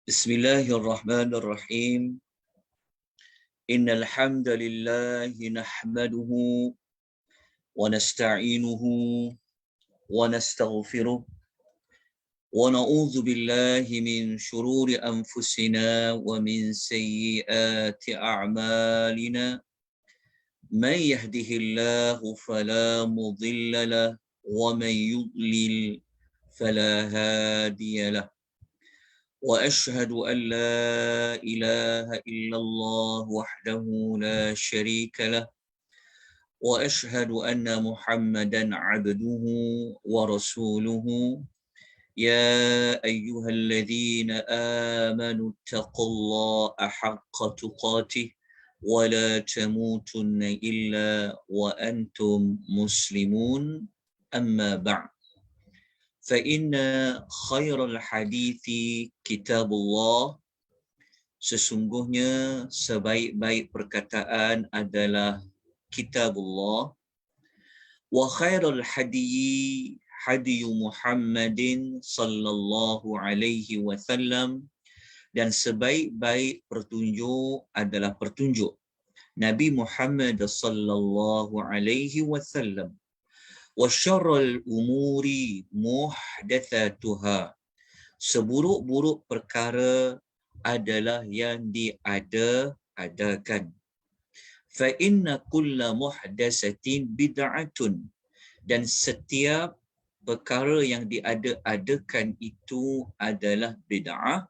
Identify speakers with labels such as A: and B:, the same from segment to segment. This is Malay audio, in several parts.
A: Bismillahirrahmanirrahim. Innal hamdalillah nahmaduhu wa nasta'inuhu wa nastaghfiruh wa na'udzu billahi min shururi anfusina wa min sayyiati a'malina. Man yahdihillahu fala mudilla lahu wa man yudlil fala hadiya lahu. وأشهد أن لا إله إلا الله وحده لا شريك له وأشهد أن محمدا عبده ورسوله يا أيها الذين آمنوا اتقوا الله حق تقاته ولا تموتن إلا وأنتم مسلمون أما بعد فإن خير الحديث كتاب الله. Sesungguhnya sebaik-baik perkataan adalah kitabullah. Wa khairul hadiyi hadiyu Muhammadin sallallahu alaihi wasallam, dan sebaik-baik pertunjuk adalah pertunjuk Nabi Muhammad sallallahu alaihi wasallam. Wa syarrul umuri muhdatsatuha, seburuk-buruk perkara adalah yang diada-adakan. Fa inna kulla muhdatsatin bid'atun, dan setiap perkara yang diada-adakan itu adalah bid'ah.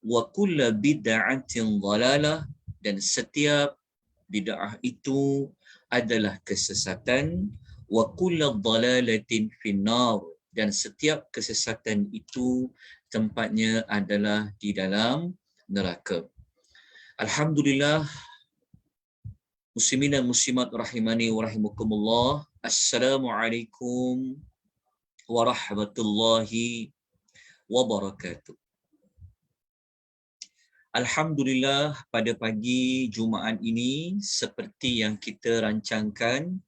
A: Wa kulla bid'atin dhalalah, dan setiap bid'ah itu adalah kesesatan. Wa kullu dhalalatin finnar, dan setiap kesesatan itu tempatnya adalah di dalam neraka. Alhamdulillah, muslimin dan muslimat rahimani wa rahimakumullah. Assalamualaikum warahmatullahi wabarakatuh. Alhamdulillah, pada pagi Jumaat ini seperti yang kita rancangkan,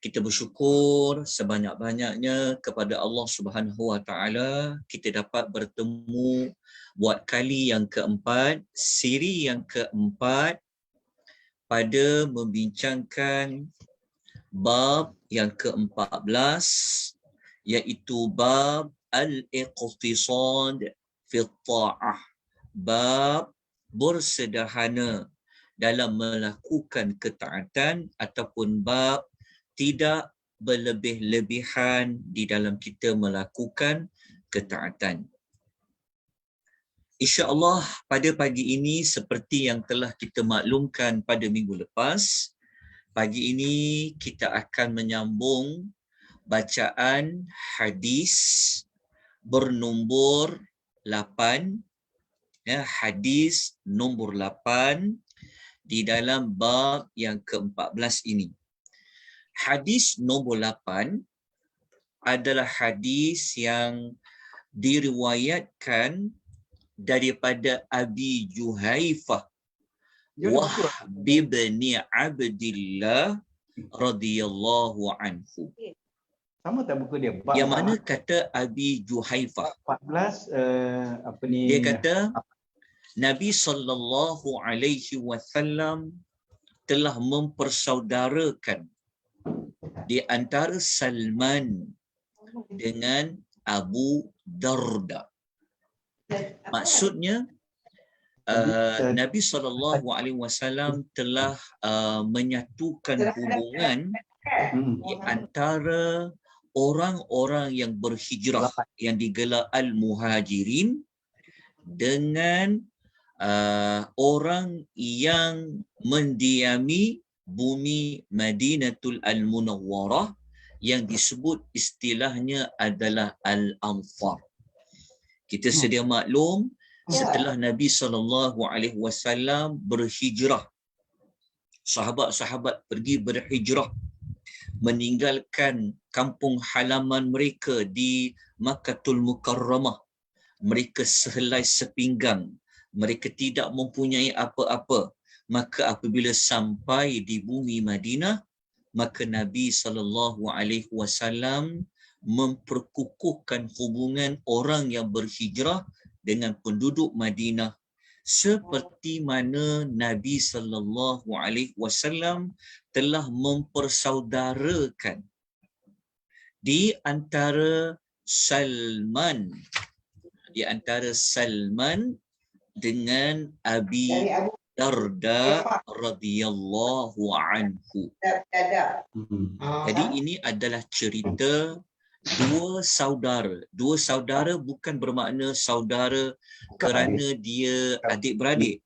A: kita bersyukur sebanyak-banyaknya kepada Allah Subhanahu Wa Taala. Kita dapat bertemu buat kali yang keempat, siri yang keempat pada membincangkan bab yang ke-14, iaitu bab al-iqtisad fi ta'ah, bab bersederhana dalam melakukan ketaatan, ataupun bab tidak berlebih-lebihan di dalam kita melakukan ketaatan. InsyaAllah pada pagi ini, seperti yang telah kita maklumkan pada minggu lepas, pagi ini kita akan menyambung bacaan hadis bernombor 8, hadis nombor 8 di dalam bab yang ke-14 ini. Hadis nombor 8 adalah hadis yang diriwayatkan daripada Abi Juhaifah Wahb bin Abdillah radhiyallahu anhu.
B: Sama tak buku dia?
A: Yang mana kata Abi Juhaifah
B: 14
A: dia kata Nabi sallallahu alaihi wasallam telah mempersaudarakan di antara Salman dengan Abu Darda. Maksudnya Nabi SAW telah menyatukan hubungan di antara orang-orang yang berhijrah yang digelar Al-Muhajirin dengan orang yang mendiami bumi Madinatul Al-Munawwarah yang disebut istilahnya adalah Al-Ansar. Kita sedia maklum, setelah Nabi SAW berhijrah, sahabat-sahabat pergi berhijrah, meninggalkan kampung halaman mereka di Makkatul Mukarramah. Mereka sehelai sepinggang, mereka tidak mempunyai apa-apa. Maka apabila sampai di bumi Madinah, maka Nabi SAW memperkukuhkan hubungan orang yang berhijrah dengan penduduk Madinah seperti mana Nabi SAW telah mempersaudarakan di antara Salman dengan Abi Darda radhiyallahu anhu. Jadi ini adalah cerita dua saudara. Dua saudara bukan bermakna saudara kerana dia adik-beradik.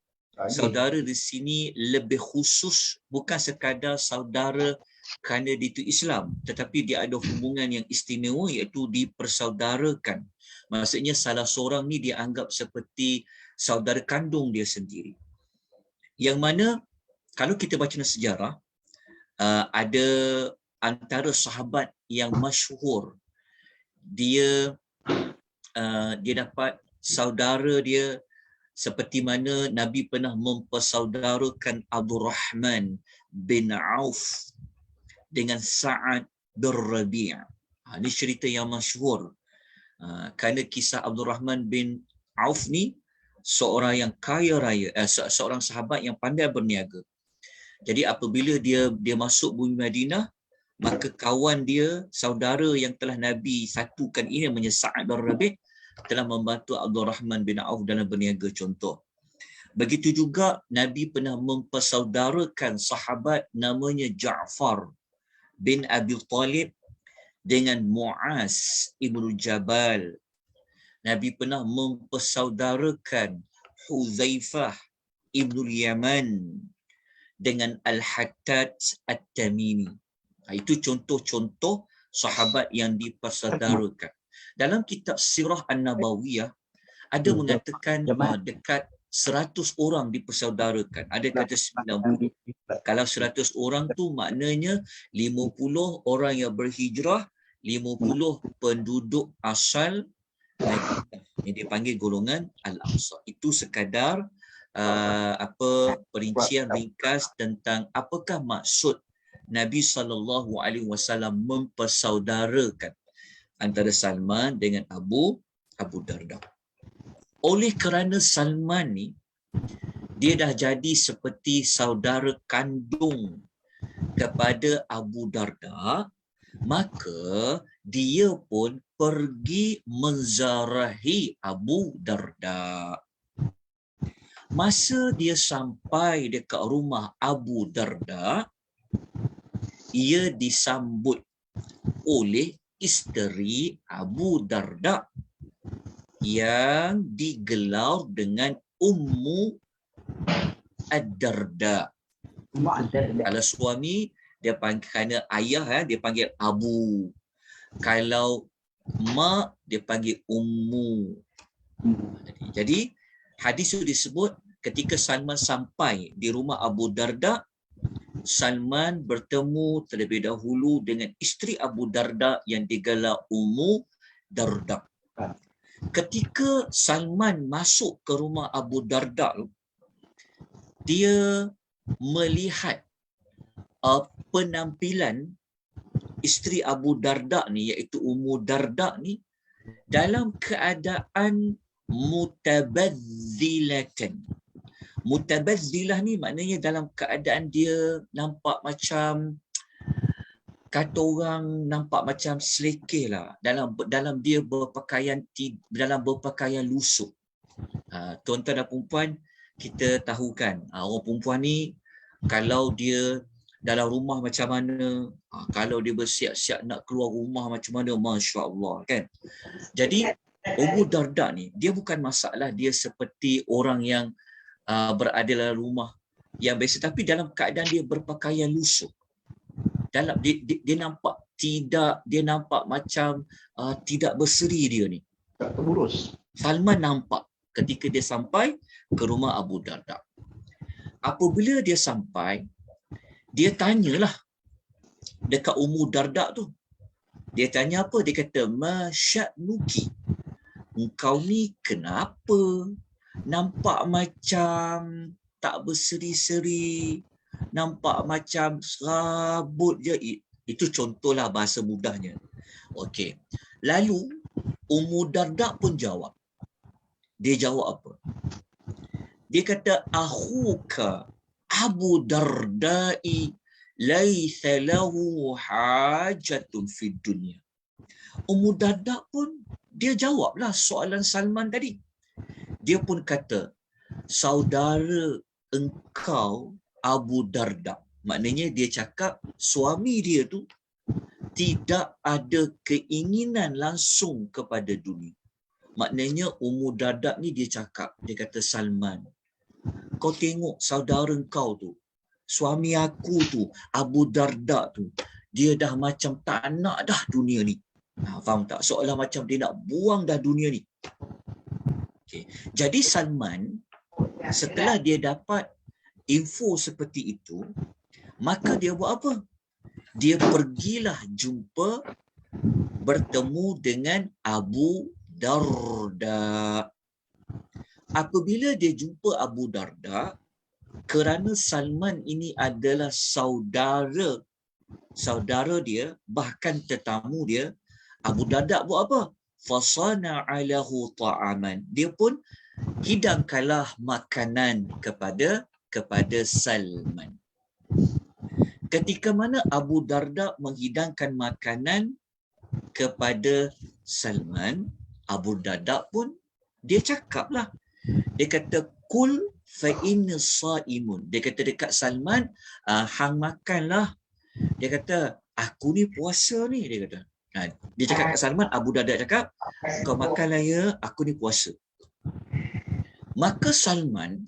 A: Saudara di sini lebih khusus, bukan sekadar saudara kerana dia itu Islam, tetapi dia ada hubungan yang istimewa, iaitu dipersaudarakan. Maksudnya salah seorang ni dia anggap seperti saudara kandung dia sendiri. Yang mana kalau kita baca sejarah, ada antara sahabat yang masyhur, dia dapat saudara dia, seperti mana Nabi pernah mempersaudarakan Abdul Rahman bin Auf dengan Sa'ad bin Rabi'. Ini cerita yang masyhur. Kerana kisah Abdul Rahman bin Auf ni seorang yang kaya raya, seorang sahabat yang pandai berniaga. Jadi apabila dia masuk bumi Madinah, maka kawan dia, saudara yang telah Nabi satukan ini, namanya Sa'ad bin Rabi', telah membantu Abdul Rahman bin Auf dalam berniaga contoh. Begitu juga Nabi pernah mempersaudarakan sahabat namanya Ja'far bin Abi Talib dengan Mu'az ibnu Jabal. Nabi pernah mempersaudarakan Huzaifah ibnu Yaman dengan Al-Hattad At-Tamimi. Itu contoh-contoh sahabat yang dipersaudarakan. Dalam kitab Sirah An-Nabawiyah ada mengatakan dekat 100 orang dipersaudarakan. Ada kata 90. Kalau 100 orang tu maknanya 50 orang yang berhijrah, 50 penduduk asal Madinah. Yang dipanggil golongan Al-Ansar. Itu sekadar perincian ringkas tentang apakah maksud Nabi SAW mempersaudarakan antara Salman dengan Abu Darda. Oleh kerana Salman ni dia dah jadi seperti saudara kandung kepada Abu Darda, maka dia pun pergi menziarahi Abu Darda. Masa dia sampai dekat rumah Abu Darda, ia disambut oleh isteri Abu Darda yang digelar dengan Ummu Ad-Darda. Kalau suami dia panggil, kerana ayah dia panggil Abu. Kalau mak dia panggil Ummu. Jadi hadis itu disebut ketika Salman sampai di rumah Abu Darda, Salman bertemu terlebih dahulu dengan isteri Abu Darda yang digelar Ummu Darda. Ketika Salman masuk ke rumah Abu Darda, dia melihat penampilan isteri Abu Darda ni, iaitu Ummu Darda ni, dalam keadaan mutabadzilatan. Mutabazzilah ni maknanya dalam keadaan dia nampak macam, kata orang nampak macam selekeh lah, dalam dia berpakaian lusuk. Tuan-tuan dan perempuan, kita tahu kan, orang perempuan ni kalau dia dalam rumah macam mana, kalau dia bersiap-siap nak keluar rumah macam mana, Masya Allah kan. Jadi Abu Darda ni, dia bukan masalah dia seperti orang yang berada dalam rumah yang biasa, tapi dalam keadaan dia berpakaian lusuk. Dalam dia nampak macam tidak berseri dia ni.
B: Tak terurus.
A: Salman nampak ketika dia sampai ke rumah Abu Darda. Apabila dia sampai, dia tanyalah dekat Ummu Darda tu. Dia tanya apa? Dia kata, "Masya'nuki? Engkau ni kenapa? Nampak macam tak berseri-seri, nampak macam serabut je." Itu contohlah bahasa mudahnya. Okey. Lalu Ummu Darda pun jawab. Dia jawab apa? Dia kata, akhuka Abu Darda'i laitha lahu hajatun fid dunya. Ummu Darda pun dia jawablah soalan Salman tadi. Dia pun kata, saudara engkau Abu Darda. Maknanya dia cakap suami dia tu tidak ada keinginan langsung kepada dunia. Maknanya Ummu Darda ni dia cakap, dia kata, Salman, kau tengok saudara kau tu, suami aku tu, Abu Darda tu, dia dah macam tak nak dah dunia ni. Faham tak? Seolah macam dia nak buang dah dunia ni. Okay. Jadi Salman, setelah dia dapat info seperti itu, maka dia buat apa? Dia pergilah jumpa, bertemu dengan Abu Darda. Apabila dia jumpa Abu Darda, kerana Salman ini adalah saudara dia, bahkan tetamu dia, Abu Darda buat apa? Fasana'a lahu ta'aman. Dia pun hidangkanlah makanan kepada Salman. Ketika mana Abu Darda menghidangkan makanan kepada Salman, Abu Darda pun dia cakaplah. Dia kata, kul fa inni shaimun. Dia kata dekat Salman, hang makanlah. Dia kata, aku ni puasa ni, dia kata. Dia cakap kat Salman, Abu Darda cakap, kau makanlah ya, aku ni puasa. Maka Salman,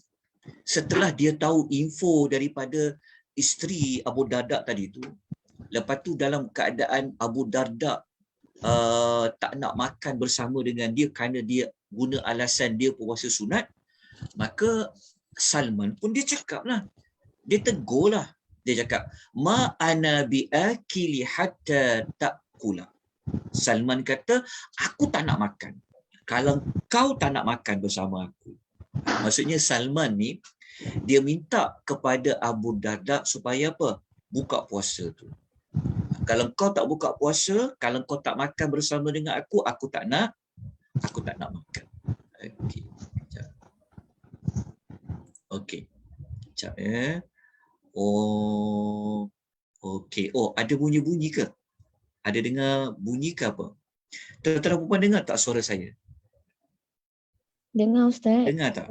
A: setelah dia tahu info daripada isteri Abu Darda tadi tu, lepas tu dalam keadaan Abu Darda tak nak makan bersama dengan dia kerana dia guna alasan dia puasa sunat, maka Salman pun dia cakap lah, dia tegur lah, dia cakap, ma ana biakili hatta ta'kula. Salman kata, aku tak nak makan kalau kau tak nak makan bersama aku. Maksudnya Salman ni dia minta kepada Abu Darda supaya apa? Buka puasa tu. Kalau kau tak buka puasa, kalau kau tak makan bersama dengan aku tak nak makan. Okey. Okey. Sekejap ya. Oh. Okey. Oh, ada bunyi-bunyi ke? Ada dengar bunyi ke apa? Tuan-tuan dan puan dengar tak suara saya?
C: Dengar Ustaz.
A: Dengar tak?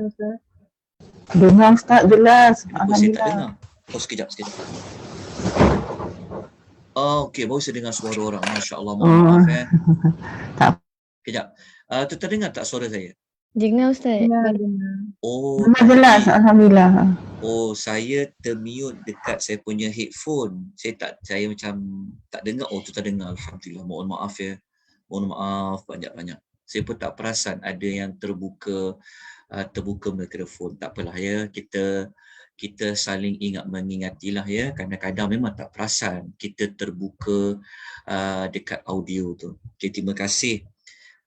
D: Dengar Ustaz jelas.
A: Saya tak dengar. Oh, sekejap. Oh, okey, baru saya dengar suara orang. Masya Allah, mohon maaf ya.
D: Tak.
A: Sekejap. Tuan-tuan dengar tak suara saya?
C: Dengar Ustaz.
A: Oh,
D: Dengar jelas, alhamdulillah.
A: Oh, saya termute dekat saya punya headphone. Saya macam tak dengar. Oh, tu tak dengar. Alhamdulillah. Mohon maaf ya. Mohon maaf banyak-banyak. Saya pun tak perasan ada yang terbuka mikrofon. Tak apalah ya. Kita saling ingat mengingatilah ya. Kadang-kadang memang tak perasan kita terbuka dekat audio tu. Okay, terima kasih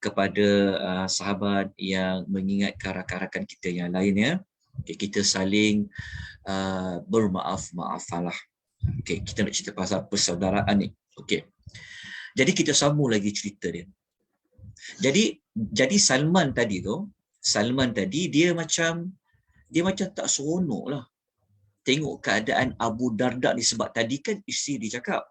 A: kepada sahabat yang mengingatkan rakan-rakan kita yang lain ya. Okay, kita saling bermaaf-maafalah. Okay, kita nak cerita pasal persaudaraan ni. Okay. Jadi kita sambung lagi cerita dia. Jadi Salman tadi dia macam tak seronok lah tengok keadaan Abu Darda ni, sebab tadi kan isteri dia cakap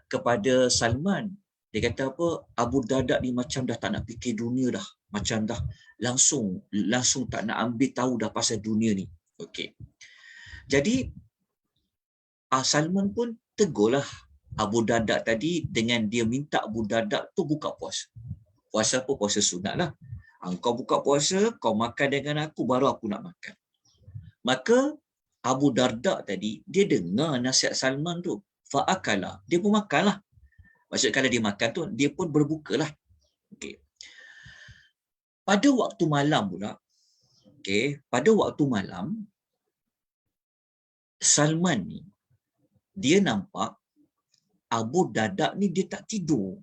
A: kepada Salman, dia kata apa, Abu Darda ni macam dah tak nak fikir dunia dah, macam dah langsung tak nak ambil tahu dah pasal dunia ni. Okey. Jadi Salman pun tegurlah Abu Darda tadi dengan dia minta Abu Darda tu buka puasa. Puasa apa? Puasa sunat lah. Kau buka puasa, kau makan dengan aku, baru aku nak makan. Maka Abu Darda tadi, dia dengar nasihat Salman tu. Fa'akala. Dia pun makanlah. Maksud kalau dia makan tu, dia pun berbukalah. Okay. Pada waktu malam pula, pada waktu malam, Salman ni, dia nampak Abu Darda ni dia tak tidur.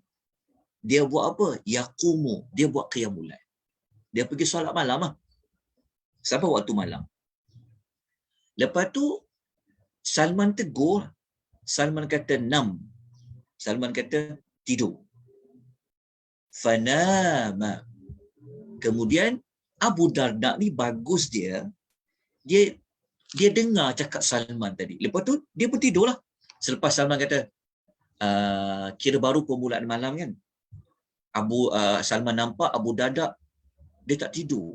A: Dia buat apa? Yaqumu. Dia buat qiyamul lail. Dia pergi solat malam lah. Sampai waktu malam. Lepas tu, Salman tegur. Salman kata, nam. Salman kata, tidur. Fanama. Kemudian, Abu Darda ni bagus dia dengar cakap Salman tadi. Lepas tu dia pun tidur lah. Selepas Salman kata, kira baru permulaan malam kan. Salman nampak Abu Darda dia tak tidur.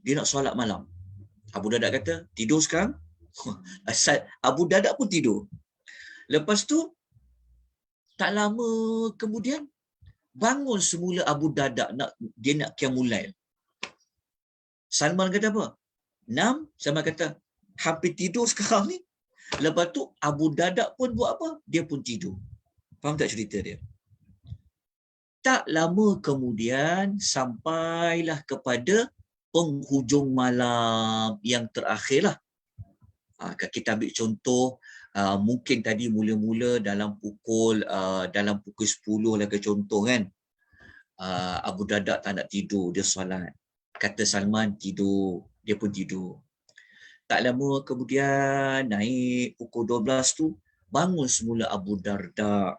A: Dia nak solat malam. Abu Darda kata, tidur sekarang? Abu Darda pun tidur. Lepas tu, tak lama kemudian, bangun semula Abu Darda, dia nak qiyamul lail. Salman kata apa? Salman kata, hampir tidur sekarang ni. Lepas tu, Abu Darda pun buat apa? Dia pun tidur. Faham tak cerita dia? Tak lama kemudian, sampailah kepada penghujung malam yang terakhirlah. Kita ambil contoh, mungkin tadi mula-mula dalam pukul 10 lah ke contoh kan. Abu Darda tak nak tidur, dia solat. Kata Salman tidur, dia pun tidur. Tak lama kemudian naik pukul 12 tu, bangun semula Abu Darda.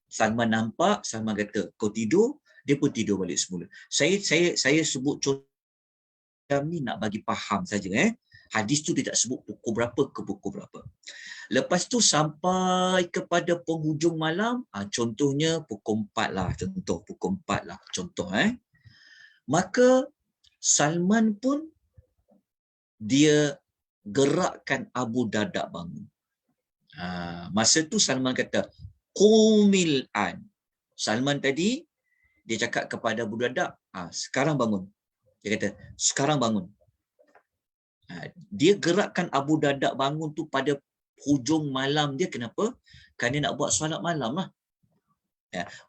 A: Salman nampak, Salman kata, kau tidur, dia pun tidur balik semula. Saya sebut contoh ni nak bagi faham saja. Hadis tu dia tak sebut pukul berapa ke pukul berapa. Lepas tu sampai kepada penghujung malam, contohnya pukul 4 lah, contoh. Maka Salman pun dia gerakkan Abu Darda bangun. Masa tu Salman kata, qumil an. Salman tadi dia cakap kepada Abu Darda, sekarang bangun. Dia kata, sekarang bangun. Dia gerakkan Abu Darda bangun tu pada hujung malam dia. Kenapa? Kerana nak buat solat malam lah.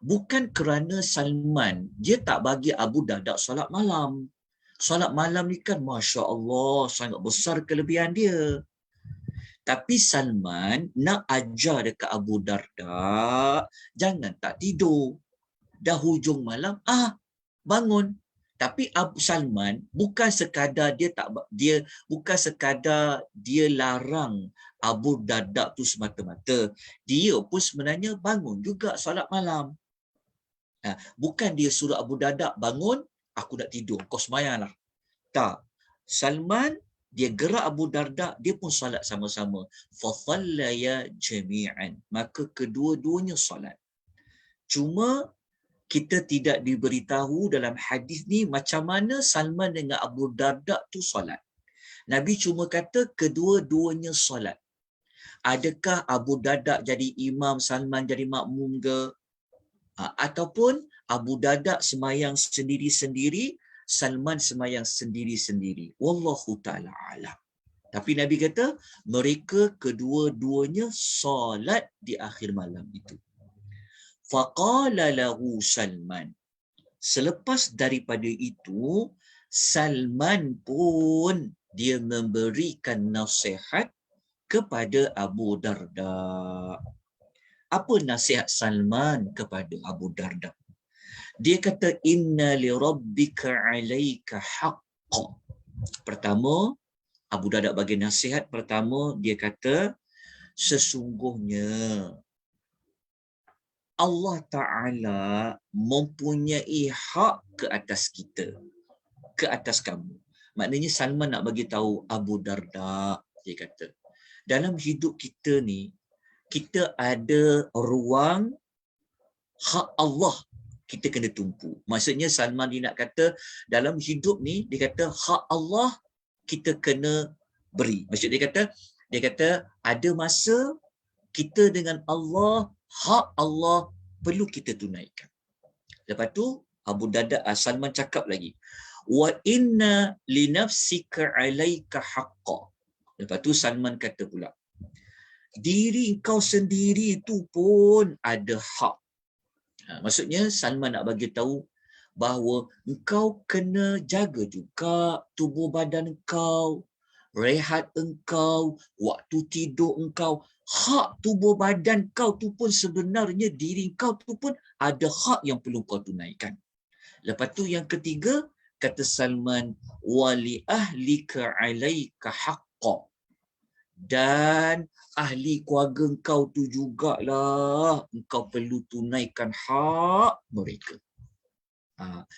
A: Bukan kerana Salman dia tak bagi Abu Darda solat malam. Solat malam ni kan Masya Allah sangat besar kelebihan dia. Tapi Salman nak ajar dekat Abu Darda, jangan tak tidur. Dah hujung malam, bangun. Tapi Abu Salman bukan sekadar dia larang Abu Darda tu semata-mata. Dia pun sebenarnya bangun juga solat malam. Bukan dia suruh Abu Darda bangun, aku nak tidur, kau sembahyanglah. Tak. Salman dia gerak Abu Darda, dia pun solat sama-sama. Fasallaya jami'an. Maka kedua-duanya solat. Cuma kita tidak diberitahu dalam hadis ni macam mana Salman dengan Abu Darda tu solat. Nabi cuma kata kedua-duanya solat. Adakah Abu Darda jadi imam, Salman jadi makmum ke? Ataupun Abu Darda sembahyang sendiri-sendiri, Salman sembahyang sendiri-sendiri. Wallahu ta'ala alam. Tapi Nabi kata mereka kedua-duanya solat di akhir malam itu. Faqala lahu Salman. Selepas daripada itu, Salman pun dia memberikan nasihat kepada Abu Darda. Apa nasihat Salman kepada Abu Darda? Dia kata, inna li rabbika alaika haqqa. Pertama, Abu Darda bagi nasihat pertama, dia kata, sesungguhnya Allah Ta'ala mempunyai hak ke atas kita, ke atas kamu. Maknanya Salman nak bagi tahu Abu Darda, dia kata, dalam hidup kita ni, kita ada ruang hak Allah kita kena tumpu. Maksudnya Salman dia nak kata dalam hidup ni, dia kata hak Allah kita kena beri. Maksud dia kata ada masa kita dengan Allah, hak Allah perlu kita tunaikan. Lepas tu Abu Darda Salman cakap lagi, wa inna li nafsika alaika haqqa. Lepas tu Salman kata pula, diri kau sendiri itu pun ada hak. Maksudnya Salman nak bagi tahu bahawa engkau kena jaga juga tubuh badan engkau, rehat engkau, waktu tidur engkau. Hak tubuh badan kau tu pun sebenarnya diri kau tu pun ada hak yang perlu kau tunaikan. Lepas tu yang ketiga, kata Salman, wali ahlika alaika haqqa. Dan ahli keluarga engkau tu jugalah engkau perlu tunaikan hak mereka.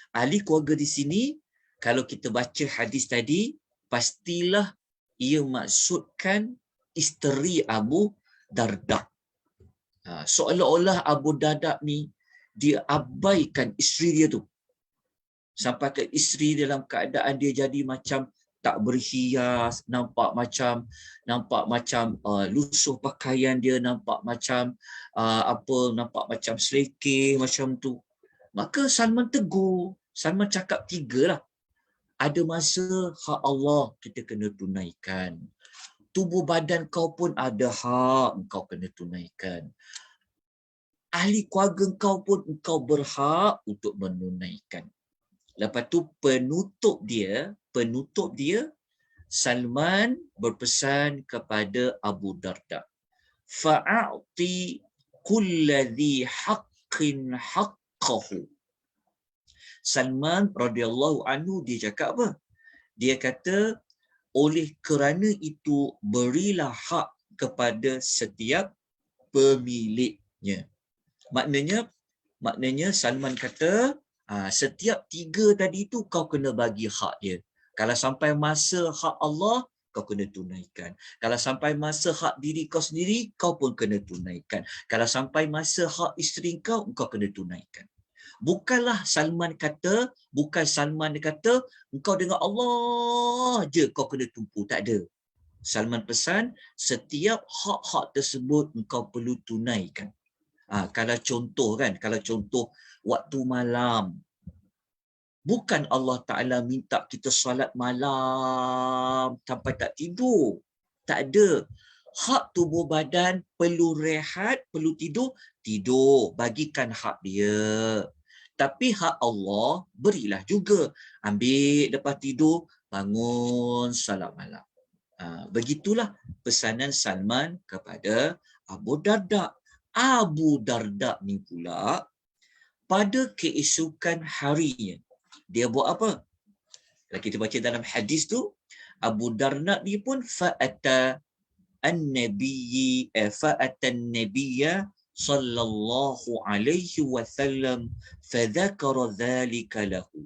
A: Ahli keluarga di sini kalau kita baca hadis tadi, pastilah ia maksudkan isteri Abu Darda. Seolah-olah Abu Darda ni dia abaikan isteri dia tu. Sampai ke isteri dalam keadaan dia jadi macam tak berhias, nampak macam lusuh pakaian dia, nampak macam nampak macam selekeh macam tu. Maka Salman tegur, Salman cakap 3 lah. Ada masa hak Allah kita kena tunaikan. Tubuh badan kau pun ada hak kau kena tunaikan. Ahli keluarga kau pun engkau berhak untuk menunaikan. Lepas tu penutup dia Salman berpesan kepada Abu Darda, fa'ati kulladhi haqqin haqqahu. Salman radhiyallahu anhu dia cakap apa? Dia kata, oleh kerana itu berilah hak kepada setiap pemiliknya. Maknanya Salman kata, setiap 3 tadi tu kau kena bagi hak dia. Kalau sampai masa hak Allah, kau kena tunaikan. Kalau sampai masa hak diri kau sendiri, kau pun kena tunaikan. Kalau sampai masa hak isteri kau kena tunaikan. Bukan Salman kata, engkau dengan Allah je kau kena tumpu. Tak ada. Salman pesan, setiap hak-hak tersebut engkau perlu tunaikan. Kalau contoh waktu malam, bukan Allah Ta'ala minta kita solat malam sampai tak tidur. Tak ada. Hak tubuh badan perlu rehat, perlu tidur. Bagikan hak dia. Tapi hak Allah berilah juga. Ambil lepas tidur, bangun salat malam. Begitulah pesanan Salman kepada Abu Darda. Abu Darda ni pula, pada keesokan harinya, dia buat apa? Kalau kita baca dalam hadis tu, Abu Darda ni pun fa'ata an-nabiyya sallallahu alaihi wasallam fadzakara dzalika lahu.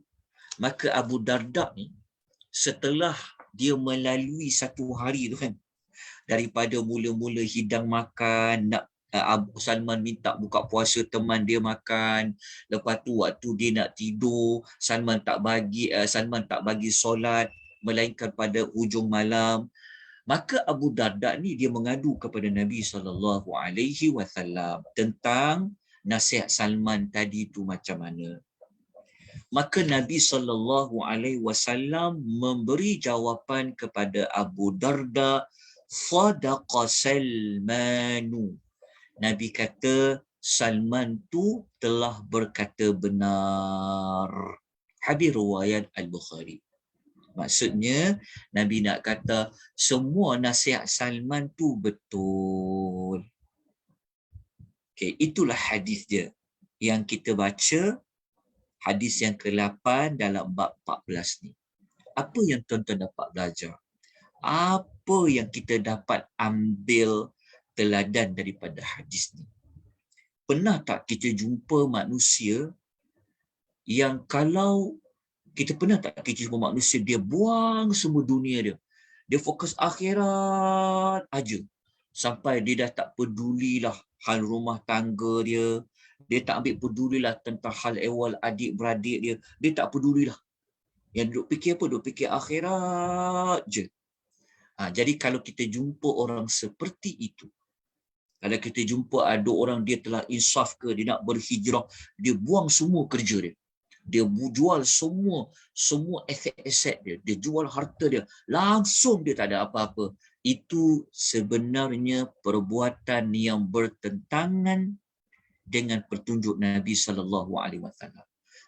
A: Maka Abu Darda ni, setelah dia melalui satu hari tu kan, daripada mula-mula hidang makan, Abu Salman minta buka puasa, teman dia makan. Lepas tu waktu dia nak tidur, Salman tak bagi solat, melainkan pada hujung malam. Maka Abu Darda ni dia mengadu kepada Nabi SAW tentang nasihat Salman tadi tu macam mana. Maka Nabi SAW memberi jawapan kepada Abu Darda, sadaqa Salmanu. Nabi kata, Salman tu telah berkata benar. Hadis riwayat Al-Bukhari. Maksudnya, Nabi nak kata, semua nasihat Salman tu betul. Okay, itulah hadis dia yang kita baca, hadis yang ke-8 dalam bab 14 ni. Apa yang tuan-tuan dapat belajar? Apa yang kita dapat ambil teladan daripada hadis ni? Pernah tak kita jumpa manusia yang kita jumpa manusia, dia buang semua dunia dia. Dia fokus akhirat aja. Sampai dia dah tak pedulilah hal rumah tangga dia. Dia tak ambil pedulilah tentang hal ehwal adik-beradik dia. Dia tak pedulilah. Yang duk fikir apa? Duk fikir akhirat je. Jadi kalau kita jumpa orang seperti itu, kalau kita jumpa ada orang dia telah insaf ke, dia nak berhijrah, dia buang semua kerja dia. Dia jual semua aset-aset dia. Dia jual harta dia. Langsung dia tak ada apa-apa. Itu sebenarnya perbuatan yang bertentangan dengan petunjuk Nabi SAW.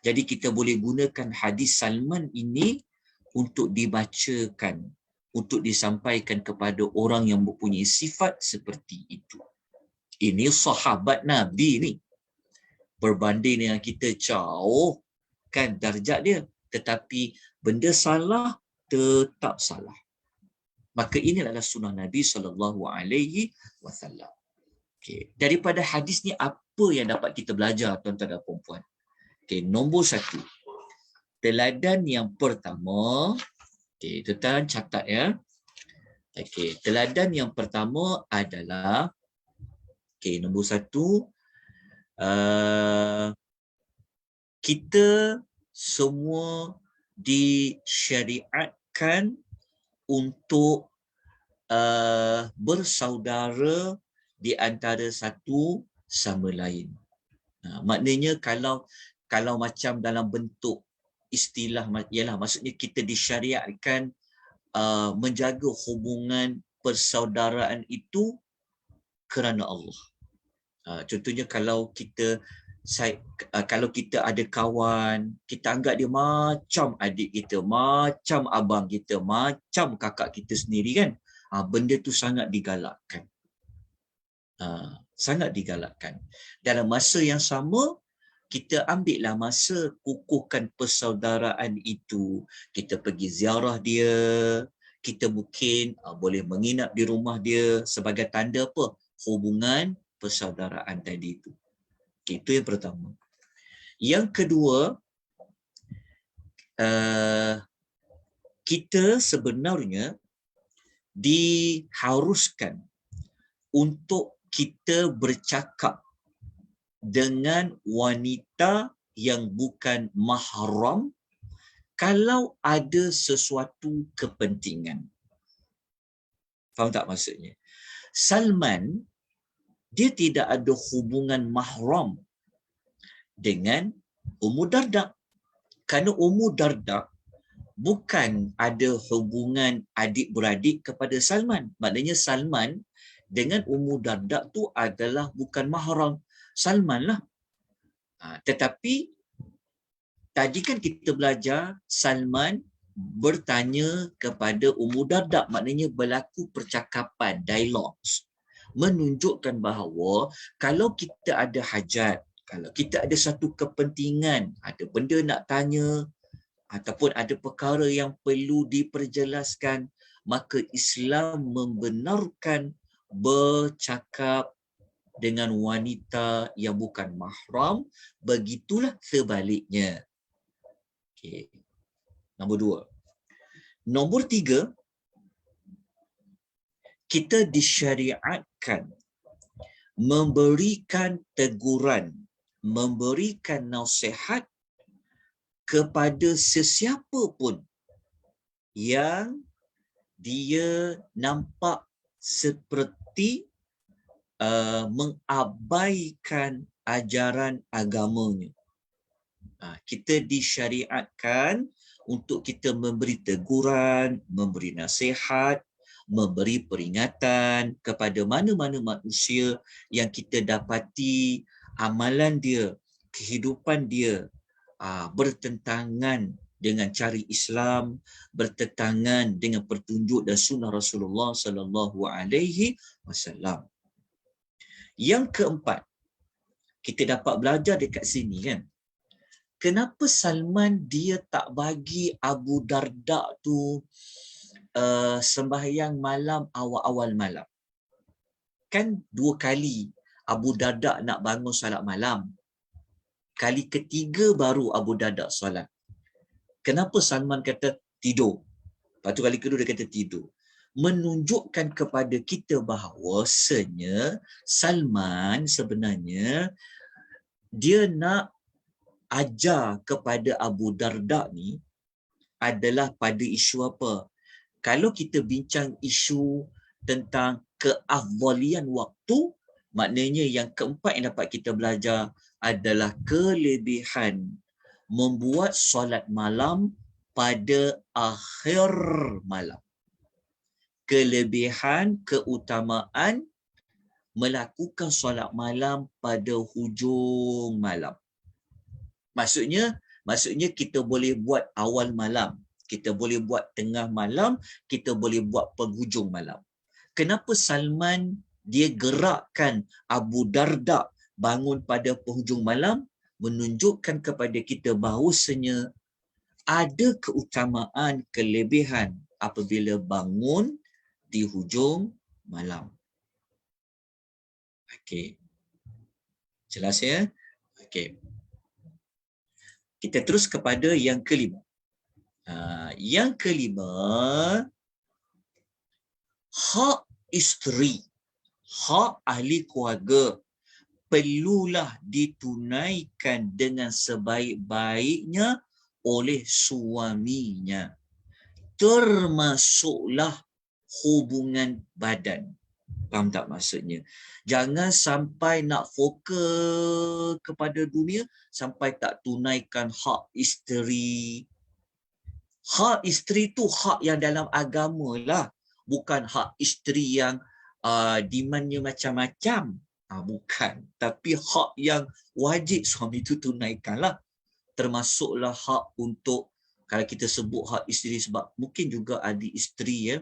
A: Jadi kita boleh gunakan hadis Salman ini untuk dibacakan, untuk disampaikan kepada orang yang mempunyai sifat seperti itu. Ini sahabat Nabi ni. Berbanding dengan kita jauh kan darjat dia, tetapi benda salah tetap salah. Maka ini adalah sunnah Nabi SAW. Okay. Daripada hadis ni apa yang dapat kita belajar, tuan-tuan dan puan-puan? Okay, nombor 1. teladan yang pertama, okey, tuan catat ya. Okey, teladan yang pertama adalah, okey, nombor 1, kita semua disyariatkan untuk bersaudara di antara satu sama lain. Maknanya kalau macam dalam bentuk istilah ialah maksudnya kita disyariatkan menjaga hubungan persaudaraan itu kerana Allah. Contohnya kalau kita ada kawan, kita anggap dia macam adik kita, macam abang kita, macam kakak kita sendiri kan. Benda tu sangat digalakkan. Sangat digalakkan. Dalam masa yang sama, kita ambillah masa kukuhkan persaudaraan itu. Kita pergi ziarah dia, kita mungkin boleh menginap di rumah dia sebagai tanda apa? Hubungan persaudaraan tadi itu. Itu yang pertama. Yang kedua, kita sebenarnya diharuskan untuk kita bercakap dengan wanita yang bukan mahram kalau ada sesuatu kepentingan. Faham tak maksudnya? Salman, dia tidak ada hubungan mahram dengan Ummu Darda. Kerana Ummu Darda bukan ada hubungan adik-beradik kepada Salman. Maknanya Salman dengan Ummu Darda tu adalah bukan mahram Salman lah. Tetapi tadi kan kita belajar Salman bertanya kepada Ummu Darda, maknanya berlaku percakapan, dialog, menunjukkan bahawa kalau kita ada hajat, kalau kita ada satu kepentingan, ada benda nak tanya ataupun ada perkara yang perlu diperjelaskan, maka Islam membenarkan bercakap dengan wanita yang bukan mahram, begitulah sebaliknya. Okey. Nombor 2. Nombor 3, kita disyariatkan memberikan teguran, memberikan nasihat kepada sesiapa pun yang dia nampak seperti mengabaikan ajaran agamanya. Kita disyariatkan untuk kita memberi teguran, memberi nasihat, memberi peringatan kepada mana-mana manusia yang kita dapati amalan dia, kehidupan dia bertentangan dengan cara Islam, bertentangan dengan petunjuk dan sunnah Rasulullah sallallahu alaihi wasallam. Yang keempat, kita dapat belajar dekat sini kan, kenapa Salman dia tak bagi Abu Darda tu sembahyang malam awal-awal malam? Kan 2 kali Abu Darda nak bangun salat malam. Kali ketiga baru Abu Darda salat. Kenapa Salman kata tidur? Lepas tu kali kedua dia kata tidur. Menunjukkan kepada kita bahawasanya Salman sebenarnya dia nak ajar kepada Abu Darda ni adalah pada isu apa? Kalau kita bincang isu tentang keafdalian waktu, maknanya yang keempat yang dapat kita belajar adalah kelebihan membuat solat malam pada akhir malam. Kelebihan, keutamaan melakukan solat malam pada hujung malam. Maksudnya kita boleh buat awal malam, kita boleh buat tengah malam, kita boleh buat penghujung malam. Kenapa Salman dia gerakkan Abu Darda bangun pada penghujung malam? Menunjukkan kepada kita bahawasanya ada keutamaan, kelebihan apabila bangun di hujung malam. Okey. Jelas ya? Okey. Kita terus kepada yang kelima. Yang kelima, hak isteri, hak ahli keluarga perlulah ditunaikan dengan sebaik-baiknya oleh suaminya. Termasuklah hubungan badan. Faham tak maksudnya? Jangan sampai nak fokus kepada dunia sampai tak tunaikan hak isteri. Hak isteri tu hak yang dalam agama lah. Bukan hak isteri yang demandnya macam-macam. Bukan. Tapi hak yang wajib suami tu tunaikan lah. Termasuklah hak untuk, kalau kita sebut hak isteri, sebab mungkin juga ada isteri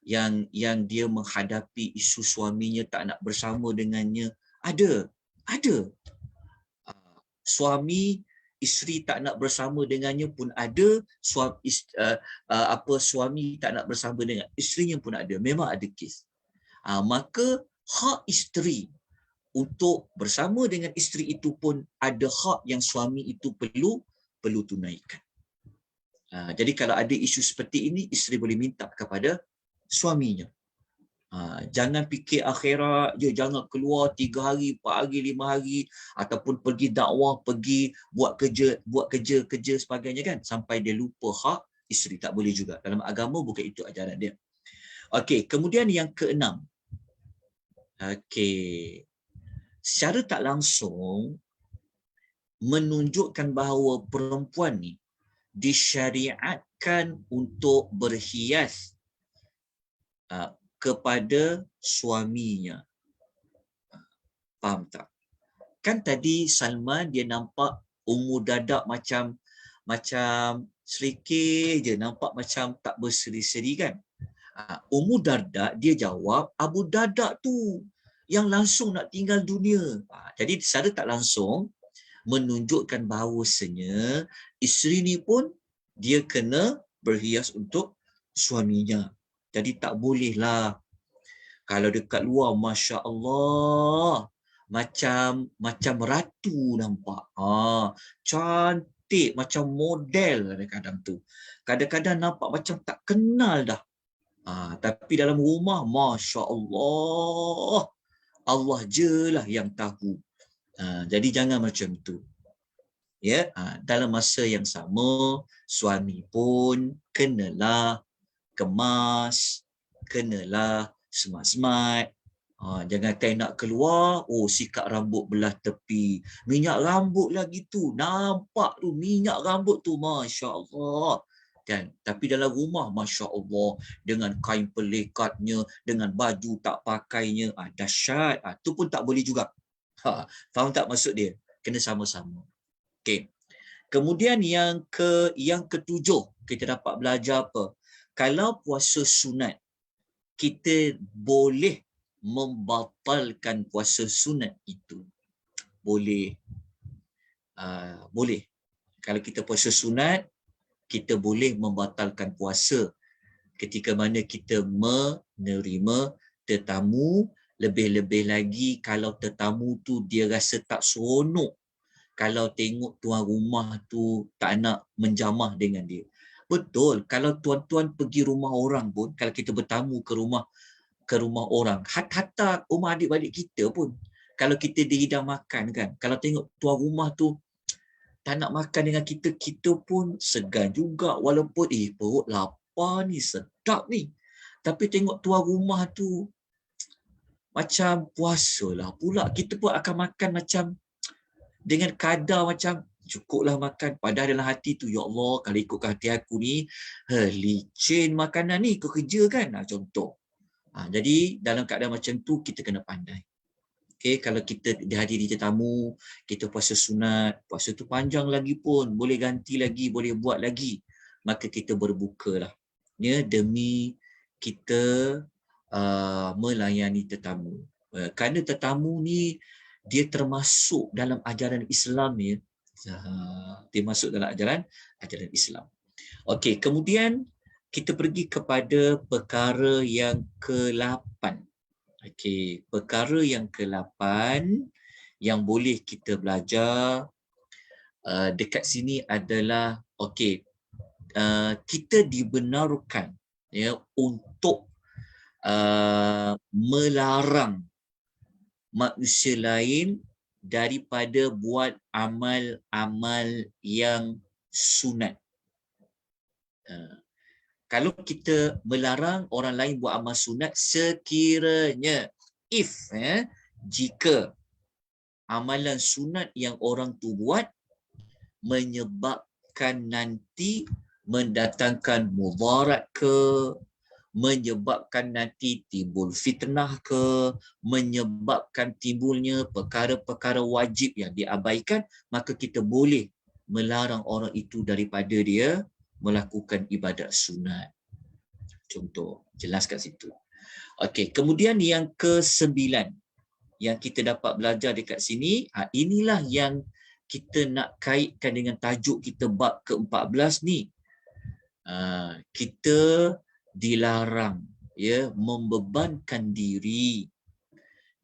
A: yang dia menghadapi isu suaminya tak nak bersama dengannya. Ada. Suami isteri tak nak bersama dengannya pun ada, suami tak nak bersama dengan isterinya pun ada. Memang ada kes. Maka hak isteri untuk bersama dengan isteri itu pun ada hak yang suami itu perlu tunaikan. Jadi kalau ada isu seperti ini, isteri boleh minta kepada suaminya. Jangan fikir akhirat je, jangan keluar 3 hari, 4 hari, 5 hari ataupun pergi dakwah, pergi buat kerja sebagainya kan, sampai dia lupa hak isteri. Tak boleh juga. Dalam agama bukan itu ajaran dia. Okey, kemudian yang keenam. Okey. Secara tak langsung menunjukkan bahawa perempuan ni disyariatkan untuk berhias kepada suaminya. Faham tak? Kan tadi Salman dia nampak Ummu Darda macam serikit je, nampak macam tak berseri-seri kan. Ummu Darda dia jawab Abu Darda tu yang langsung nak tinggal dunia. Jadi secara tak langsung menunjukkan bahawasanya isteri ni pun dia kena berhias untuk suaminya. Jadi tak bolehlah kalau dekat luar, Masya Allah, macam ratu nampak. Cantik, macam model kadang-kadang tu. Kadang-kadang nampak macam tak kenal dah. Tapi dalam rumah, Masya Allah, Allah je lah yang tahu. Jadi jangan macam tu. Ya, dalam masa yang sama, suami pun kenalah kemas, kenalah smart-smart. Jangan tak nak keluar, sikat rambut belah tepi. Minyak rambut lagi tu, nampak tu minyak rambut tu, Masya Allah. Kan? Tapi dalam rumah, Masya Allah, dengan kain pelekatnya, dengan baju tak pakainya, dahsyat. Tu pun tak boleh juga. Faham tak maksud dia? Kena sama-sama. Okay. Kemudian yang ketujuh, kita dapat belajar apa? Kalau puasa sunat, kita boleh membatalkan puasa sunat itu. Boleh. Boleh. Kalau kita puasa sunat, kita boleh membatalkan puasa ketika mana kita menerima tetamu. Lebih-lebih lagi kalau tetamu tu dia rasa tak seronok kalau tengok tuan rumah tu tak nak menjamah dengan dia. Betul, kalau tuan-tuan pergi rumah orang pun, kalau kita bertamu ke rumah orang, hatta rumah adik-adik kita pun, kalau kita dihidang makan kan, kalau tengok tuan rumah tu tak nak makan dengan kita, kita pun segan juga, walaupun perut lapar ni, sedap ni. Tapi tengok tuan rumah tu macam puasalah pula, kita pun akan makan macam dengan kadar macam cukuplah makan. Padahal dalam hati tu, ya Allah, kalau ikutkan hati aku ni, licin makanan ni, kau kerja kan? Contoh. Jadi dalam keadaan macam tu, kita kena pandai. Okay, kalau kita dihadiri tetamu, kita puasa sunat, puasa tu panjang lagi pun, boleh ganti lagi, boleh buat lagi. Maka kita berbukalah. Ya, demi kita melayani tetamu. Kerana tetamu ni, dia termasuk dalam ajaran Islam ya. Dia masuk dalam ajaran Islam. Okey, kemudian kita pergi kepada perkara yang ke-8. Okey, perkara yang ke-8 yang boleh kita belajar dekat sini adalah kita dibenarkan ya untuk melarang manusia lain daripada buat amal-amal yang sunat. Kalau kita melarang orang lain buat amal sunat, sekiranya jika amalan sunat yang orang tu buat menyebabkan nanti mendatangkan mudarat ke, menyebabkan nanti timbul fitnah ke, menyebabkan timbulnya perkara-perkara wajib yang diabaikan, maka kita boleh melarang orang itu daripada dia melakukan ibadat sunat. Contoh, jelas kat situ. Okey, kemudian yang ke-9 yang kita dapat belajar dekat sini, inilah yang kita nak kaitkan dengan tajuk kita bab ke-14 ni. Kita dilarang ya membebankan diri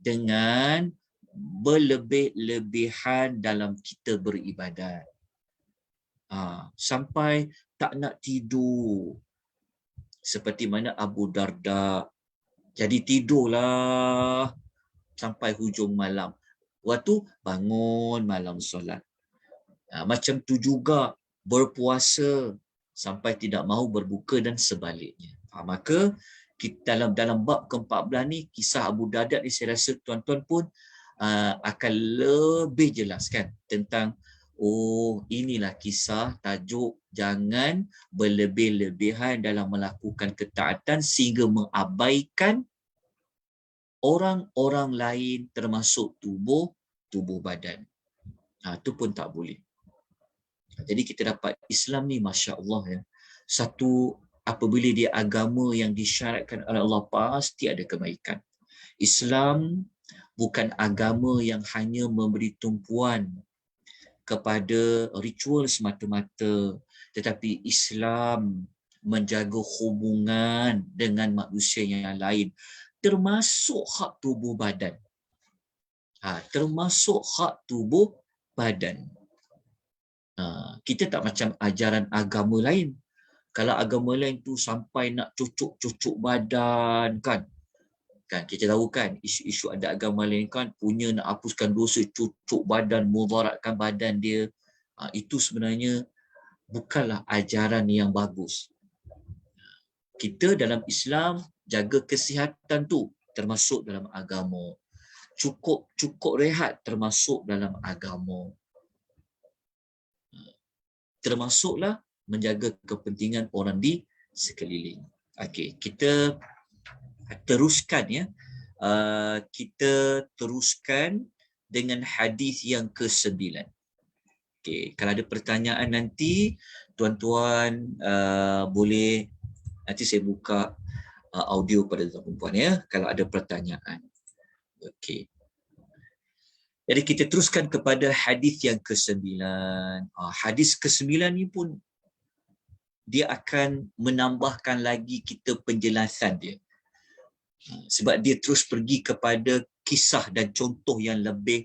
A: dengan berlebih-lebihan dalam kita beribadat. Sampai tak nak tidur. Seperti mana Abu Darda. Jadi tidurlah sampai hujung malam. Waktu bangun malam solat. Macam tu juga berpuasa sampai tidak mahu berbuka dan sebaliknya. Maka kita dalam bab ke-14 ni, kisah Abu Darda ni, saya rasa tuan-tuan pun akan lebih jelaskan tentang inilah kisah tajuk jangan berlebih-lebihan dalam melakukan ketaatan sehingga mengabaikan orang-orang lain termasuk tubuh badan. Itu pun tak boleh. Jadi kita dapat Islam ni masya-Allah ya. Satu, apabila dia agama yang disyaratkan oleh Allah, pasti ada kebaikan. Islam bukan agama yang hanya memberi tumpuan kepada ritual semata-mata, tetapi Islam menjaga hubungan dengan manusia yang lain, termasuk hak tubuh badan. Termasuk hak tubuh badan. Kita tak macam ajaran agama lain. Kalau agama lain tu sampai nak cucuk-cucuk badan kan kita tahu kan isu-isu ada agama lain kan punya nak hapuskan dosa, cucuk badan, mudaratkan badan dia. Itu sebenarnya bukanlah ajaran yang bagus. Kita dalam Islam jaga kesihatan tu termasuk dalam agama. Cukup rehat termasuk dalam agama. Termasuklah menjaga kepentingan orang di sekeliling. Okey, kita teruskan ya. Kita teruskan dengan hadis yang ke-9. Okey, kalau ada pertanyaan nanti tuan-tuan boleh nanti saya buka audio pada tuan-tuan ya kalau ada pertanyaan. Okey. Jadi kita teruskan kepada hadis yang ke-9. Hadis ke-9 ni pun dia akan menambahkan lagi kita penjelasan dia. Sebab dia terus pergi kepada kisah dan contoh yang lebih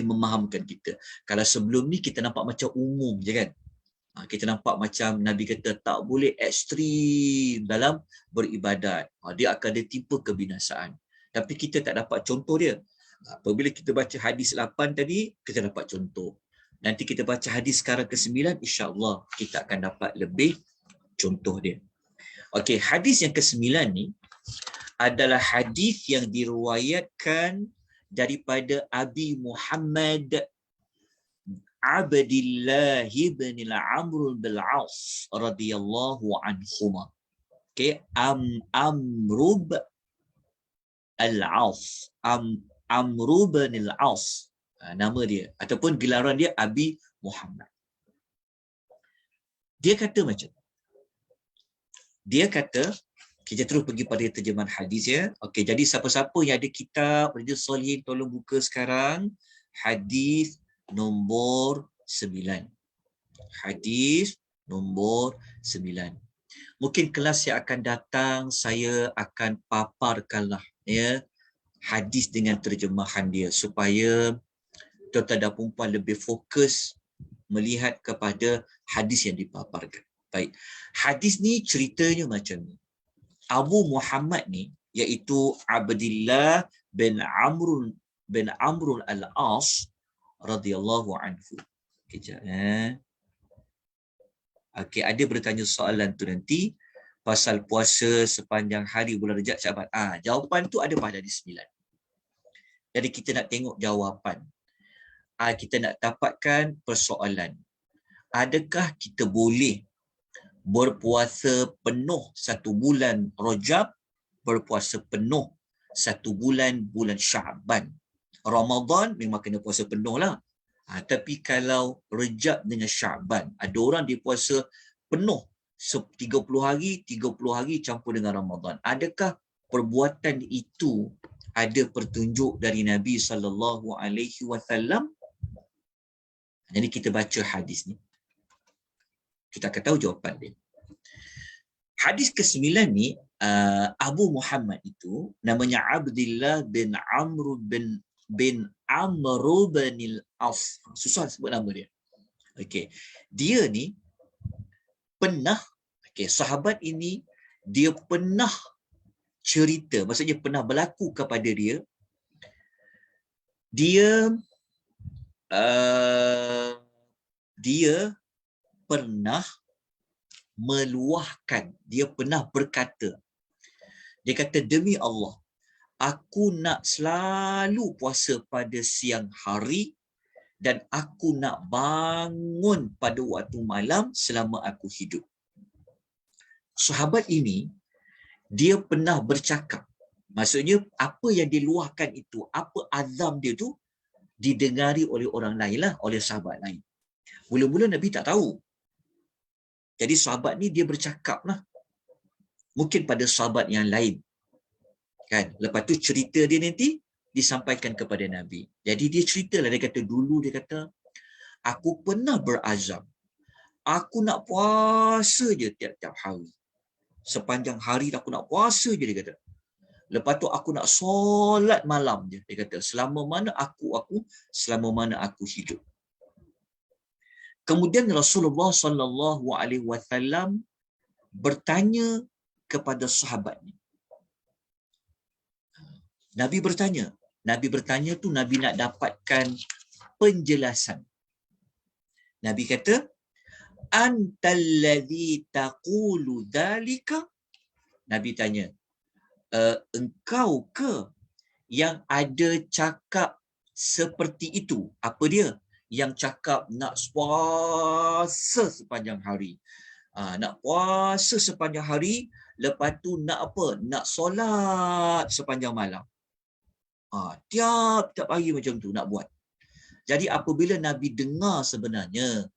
A: memahamkan kita. Kalau sebelum ni kita nampak macam umum je kan. Kita nampak macam Nabi kata tak boleh ekstrim dalam beribadat. Dia akan ditimpa kebinasaan. Tapi kita tak dapat contoh dia. Apabila kita baca hadis 8 tadi, kita dapat contoh. Nanti kita baca hadis sekarang ke-9, insya-Allah kita akan dapat lebih contoh dia. Okey, hadis yang ke-9 ni adalah hadis yang diriwayatkan daripada Abi Muhammad Abdullah bin Amr bin Al-As radhiyallahu anhuma. Okey, Amr Al-As, Amr bin Al-As, nama dia ataupun gelaran dia Abi Muhammad. Dia kata macam, kita terus pergi pada terjemahan hadis ya. Okey, jadi siapa-siapa yang ada kitab Riyadhus Shalihin tolong buka sekarang hadis nombor 9. Hadis nombor 9. Mungkin kelas yang akan datang saya akan paparkanlah ya hadis dengan terjemahan dia supaya tuan-tuan dan perempuan lebih fokus melihat kepada hadis yang dipaparkan. Baik. Hadis ni ceritanya macam ni. Abu Muhammad ni iaitu Abdullah bin Amr al-As radhiyallahu anhu. Kejap Okey, ada bertanya soalan tu nanti pasal puasa sepanjang hari bulan Rejab Syaban. Jawapan tu ada pada hadis 9. Jadi kita nak tengok jawapan. Kita nak dapatkan persoalan. Adakah kita boleh berpuasa penuh 1 bulan Rajab, berpuasa penuh 1 bulan Syaban? Ramadan memang kena puasa penuh lah. Tapi kalau Rajab dengan Syaban, ada orang dia puasa penuh 30 hari campur dengan Ramadan. Adakah perbuatan itu ada petunjuk dari Nabi SAW? Jadi kita baca hadis ni. Kita akan tahu jawapan dia. Hadis ke-9 ni, Abu Muhammad itu namanya Abdullah bin Amr bin al-As. Susah sebut nama dia. Okey. Dia ni pernah, sahabat ini dia pernah cerita, maksudnya pernah berlaku kepada dia. Dia pernah meluahkan, dia pernah berkata, dia kata, demi Allah, aku nak selalu puasa pada siang hari dan aku nak bangun pada waktu malam selama aku hidup. Sahabat ini, dia pernah bercakap. Maksudnya, apa yang diluahkan itu, apa azam dia tu, didengari oleh orang lain lah, oleh sahabat lain. Mula-mula Nabi tak tahu. Jadi sahabat ni dia bercakap lah. Mungkin pada sahabat yang lain. Kan? Lepas tu cerita dia nanti disampaikan kepada Nabi. Jadi dia ceritalah, dia kata dulu, dia kata, aku pernah berazam. Aku nak puasa je tiap-tiap hari. Sepanjang hari aku nak puasa je, dia kata. Lepas tu aku nak solat malam je, dia kata. Selama mana aku hidup. Kemudian Rasulullah SAW bertanya kepada sahabat ni. Nabi bertanya tu Nabi nak dapatkan penjelasan. Nabi kata, antallazi taqulu dzalika? Nabi tanya, engkau ke yang ada cakap seperti itu? Apa dia? Yang cakap nak puasa sepanjang hari. Nak puasa sepanjang hari, lepas tu nak apa? Nak solat sepanjang malam. Tiap-tiap hari macam tu nak buat. Jadi apabila Nabi dengar sebenarnya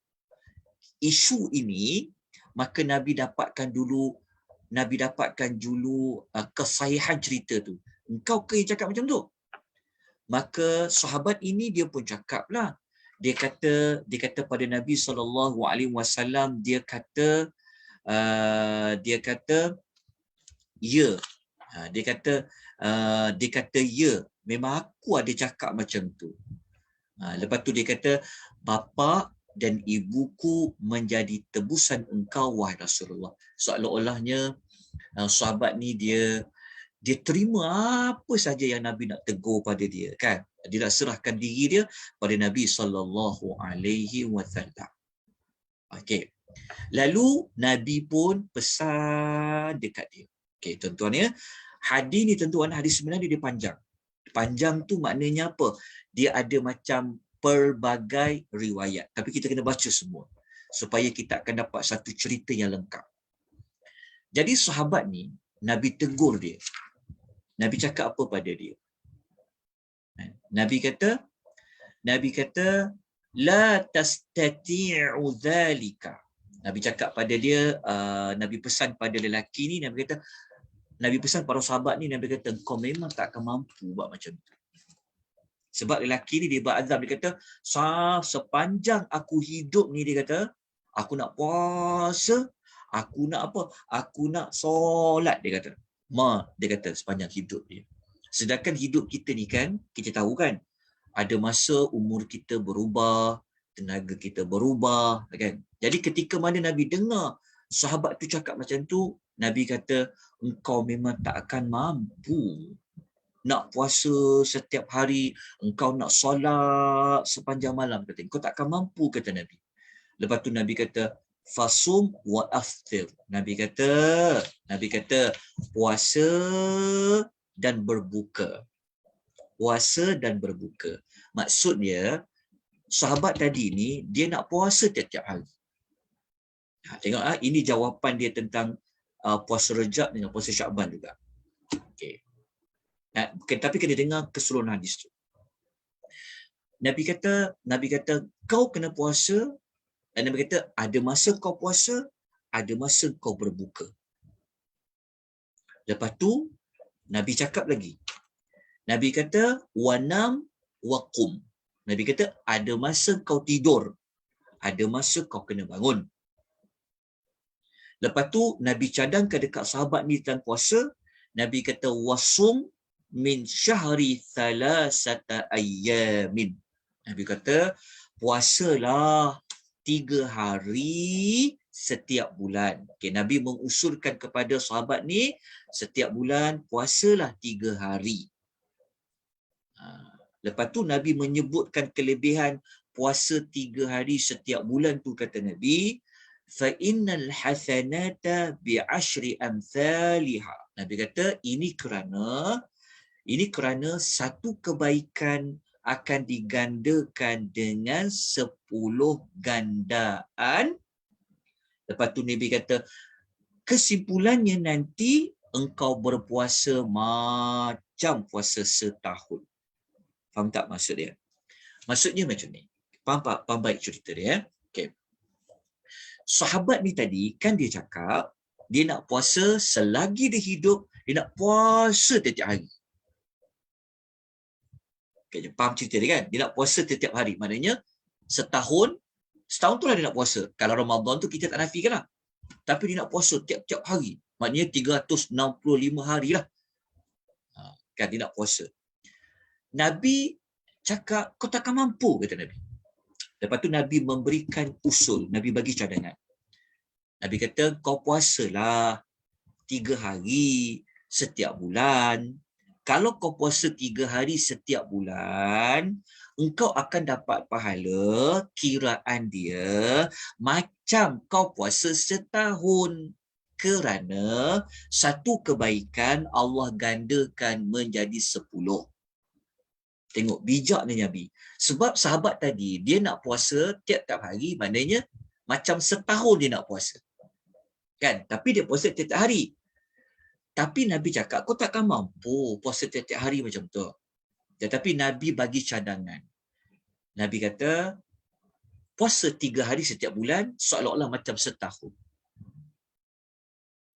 A: isu ini, maka Nabi dapatkan dulu kesahihan cerita tu. Engkau ke yang cakap macam tu? Maka sahabat ini dia pun cakap lah. Dia kata pada Nabi SAW, dia kata ya. Dia kata ya, memang aku ada cakap macam tu. Lepas tu dia kata, bapa dan ibuku menjadi tebusan engkau, wahai Rasulullah. Seolah-olahnya sahabat ni dia terima apa saja yang Nabi nak tegur pada dia, kan? Dia nak serahkan diri dia pada Nabi SAW. Okey. Lalu Nabi pun pesan dekat dia. Okey, tuan-tuan ya. Hadis ni tuan-tuan, hadis sebenarnya dia panjang. Panjang tu maknanya apa? Dia ada macam pelbagai riwayat. Tapi kita kena baca semua supaya kita akan dapat satu cerita yang lengkap. Jadi sahabat ni, Nabi tegur dia. Nabi cakap apa pada dia? Nabi kata la tastati'u dhalika. Nabi cakap pada dia, Nabi pesan pada lelaki ni, Nabi pesan pada sahabat ni, Nabi kata, kau memang tak akan mampu buat macam tu. Sebab lelaki ni dia berazam, dia kata, sepanjang aku hidup ni, dia kata, aku nak puasa, aku nak apa? Aku nak solat, dia kata. Dia kata sepanjang hidup dia. Sedangkan hidup kita ni kan, kita tahu kan, Ada masa umur kita berubah, tenaga kita berubah, kan? Jadi ketika mana Nabi dengar sahabat tu cakap macam tu, Nabi kata, engkau memang tak akan mampu nak puasa setiap hari, engkau nak solat sepanjang malam, kata engkau tak akan mampu, kata Nabi. Lepas tu Nabi kata, fasum wa aftir. Nabi kata puasa dan berbuka. Puasa dan berbuka. Maksudnya sahabat tadi ni dia nak puasa tiap-tiap hari. Tengok ini jawapan dia tentang puasa Rejab dengan puasa Syaban juga. Okey. Tapi kena dengar keseluruhan hadis tu. Nabi kata kau kena puasa, dan Nabi kata ada masa kau puasa, ada masa kau berbuka. Lepas tu Nabi cakap lagi. Nabi kata wanam waqum. Nabi kata ada masa kau tidur, ada masa kau kena bangun. Lepas tu Nabi cadangkan dekat sahabat ni tentang puasa. Nabi kata wasum min syahri thalathata ayyamin. Nabi kata puasalah 3 hari setiap bulan. Okay, Nabi mengusulkan kepada sahabat ni setiap bulan puasalah 3 hari. Lepas tu Nabi menyebutkan kelebihan puasa 3 hari setiap bulan tu, kata Nabi, fa innal hasanata bi ashri amsalha. Nabi kata ini kerana satu kebaikan akan digandakan dengan 10 gandaan. Lepas tu Nabi kata kesimpulannya nanti engkau berpuasa macam puasa setahun. Faham tak maksud dia? Maksudnya macam ni. Faham baik cerita dia. Okay. Sahabat ni tadi kan dia cakap dia nak puasa selagi dia hidup, dia nak puasa setiap hari. Okay, faham cerita dia kan? Dia nak puasa setiap hari. Maknanya setahun tu lah dia nak puasa. Kalau Ramadan tu kita tak nafikan lah. Tapi dia nak puasa tiap-tiap hari. Maknanya 365 hari lah. Kan dia nak puasa. Nabi cakap, kau takkan mampu, kata Nabi. Lepas tu Nabi memberikan usul. Nabi bagi cadangan. Nabi kata, kau puasalah 3 hari setiap bulan. Kalau kau puasa 3 hari setiap bulan, engkau akan dapat pahala kiraan dia macam kau puasa setahun. Kerana satu kebaikan Allah gandakan menjadi 10. Tengok bijaknya Nabi. Sebab sahabat tadi, dia nak puasa tiap-tiap hari, maknanya macam setahun dia nak puasa. Kan? Tapi dia puasa tiap-tiap hari. Tapi Nabi cakap, kau takkan mampu puasa tiap-tiap hari macam tu. Tetapi Nabi bagi cadangan. Nabi kata, puasa 3 hari setiap bulan, seolah-olah macam setahun.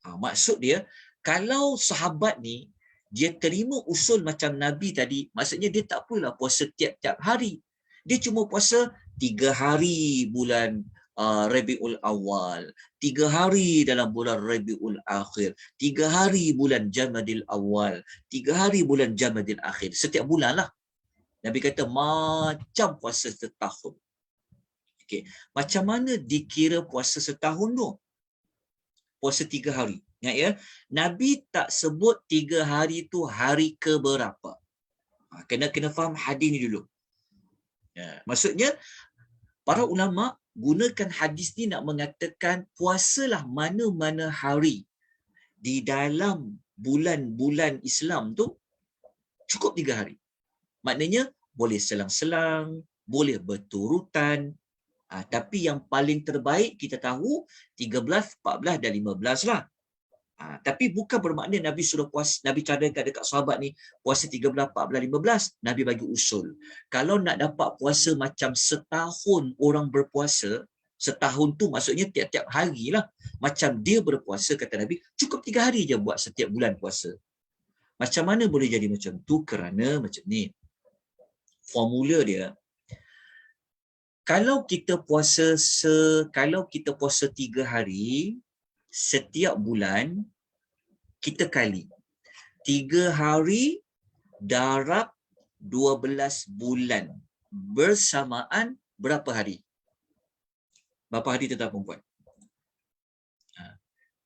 A: Maksud dia, kalau sahabat ni, dia terima usul macam Nabi tadi, maksudnya dia tak apalah puasa tiap-tiap hari. Dia cuma puasa 3 hari bulan Rabiul Awal, 3 hari dalam bulan Rabiul Akhir, 3 hari bulan Jamadil Awal, 3 hari bulan Jamadil Akhir. Setiap bulan lah. Nabi kata macam puasa setahun. Okay. Macam mana dikira puasa setahun tu? Puasa 3 hari. Ingat ya, Nabi tak sebut 3 hari tu hari ke berapa. Kena faham hadis ni dulu. Ya, maksudnya para ulama gunakan hadis ni nak mengatakan puasalah mana-mana hari di dalam bulan-bulan Islam tu cukup 3 hari. Maknanya boleh selang-selang, boleh berturutan. Tapi yang paling terbaik kita tahu 13, 14 dan 15 lah. Tapi bukan bermakna Nabi suruh puasa, Nabi cadangkan dekat sahabat ni puasa 13, 14, 15. Nabi bagi usul. Kalau nak dapat puasa macam setahun orang berpuasa, setahun tu maksudnya tiap-tiap hari lah. Macam dia berpuasa, kata Nabi, cukup 3 hari je buat setiap bulan puasa. Macam mana boleh jadi macam tu? Kerana macam ni. Formula dia, kalau kita puasa 3 hari setiap bulan, kita kali 3 hari darab 12 bulan. Bersamaan berapa hari? Berapa hari tuan-tuan perempuan?